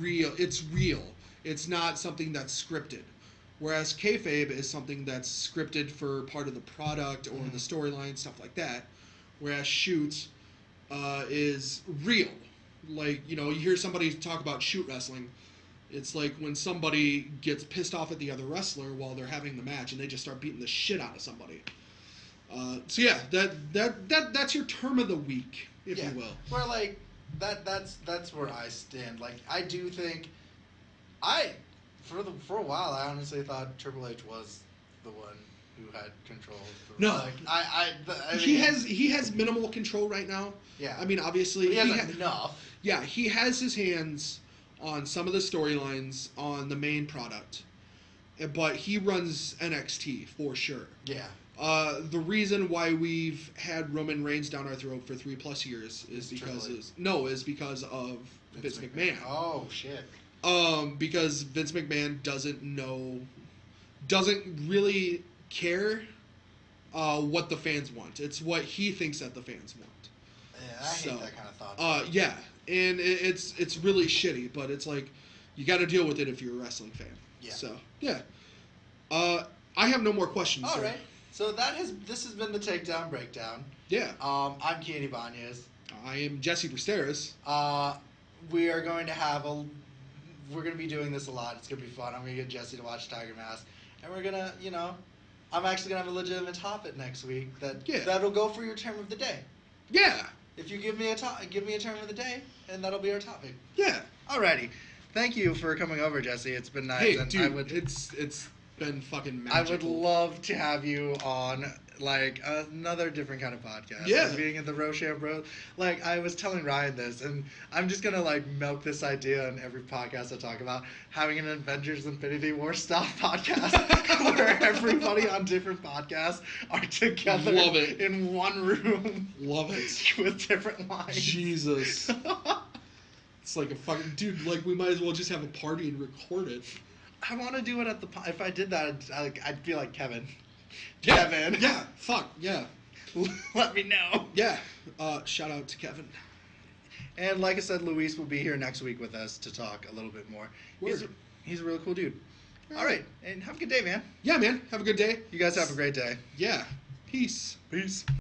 real. It's not something that's scripted. Whereas kayfabe is something that's scripted for part of the product or the storyline, stuff like that. Whereas shoot is real. Like, you hear somebody talk about shoot wrestling. It's like when somebody gets pissed off at the other wrestler while they're having the match and they just start beating the shit out of somebody. So yeah, that's your term of the week, if you will. Where like that's where I stand. Like I do think for a while I honestly thought Triple H was the one who had control. No, like, I mean, he has minimal control right now. Yeah, I mean obviously but he has enough. Yeah, he has his hands on some of the storylines on the main product, but he runs NXT for sure. Yeah. The reason why we've had Roman Reigns down our throat for 3+ years is because of Vince McMahon. Oh shit. Because Vince McMahon doesn't really care what the fans want. It's what he thinks that the fans want. Yeah, I hate that kind of thought. Yeah, and it's really shitty, but it's like you got to deal with it if you're a wrestling fan. Yeah. So yeah. I have no more questions. All right. So this has been the Takedown Breakdown. Yeah. I'm Kien Ibanez. I am Jessie Bristeris. We are going to we're going to be doing this a lot. It's going to be fun. I'm going to get Jessie to watch Tiger Mask. And we're going to, I'm actually going to have a legitimate topic next week that'll go for your term of the day. Yeah. If you give me a term of the day, and that'll be our topic. Yeah. Alrighty. Thank you for coming over, Jesse. It's been nice. Hey, and dude, it's been fucking magical. I would love to have you on like another different kind of podcast. Yeah. Like being at the Roshambro. Like I was telling Ryan this, and I'm just gonna like milk this idea on every podcast I talk about, having an Avengers Infinity War style podcast where everybody on different podcasts are together in one room. Love it. With different lines. Jesus. It's like a fucking dude. Like we might as well just have a party and record it. I want to do it at the. If I did that, I'd feel like Kevin. Yeah, Kevin. Yeah. Fuck. Yeah. Let me know. Yeah. Shout out to Kevin. And like I said, Luis will be here next week with us to talk a little bit more. He's a really cool dude. All right, and have a good day, man. Yeah, man. Have a good day. You guys have a great day. Yeah. Peace. Peace.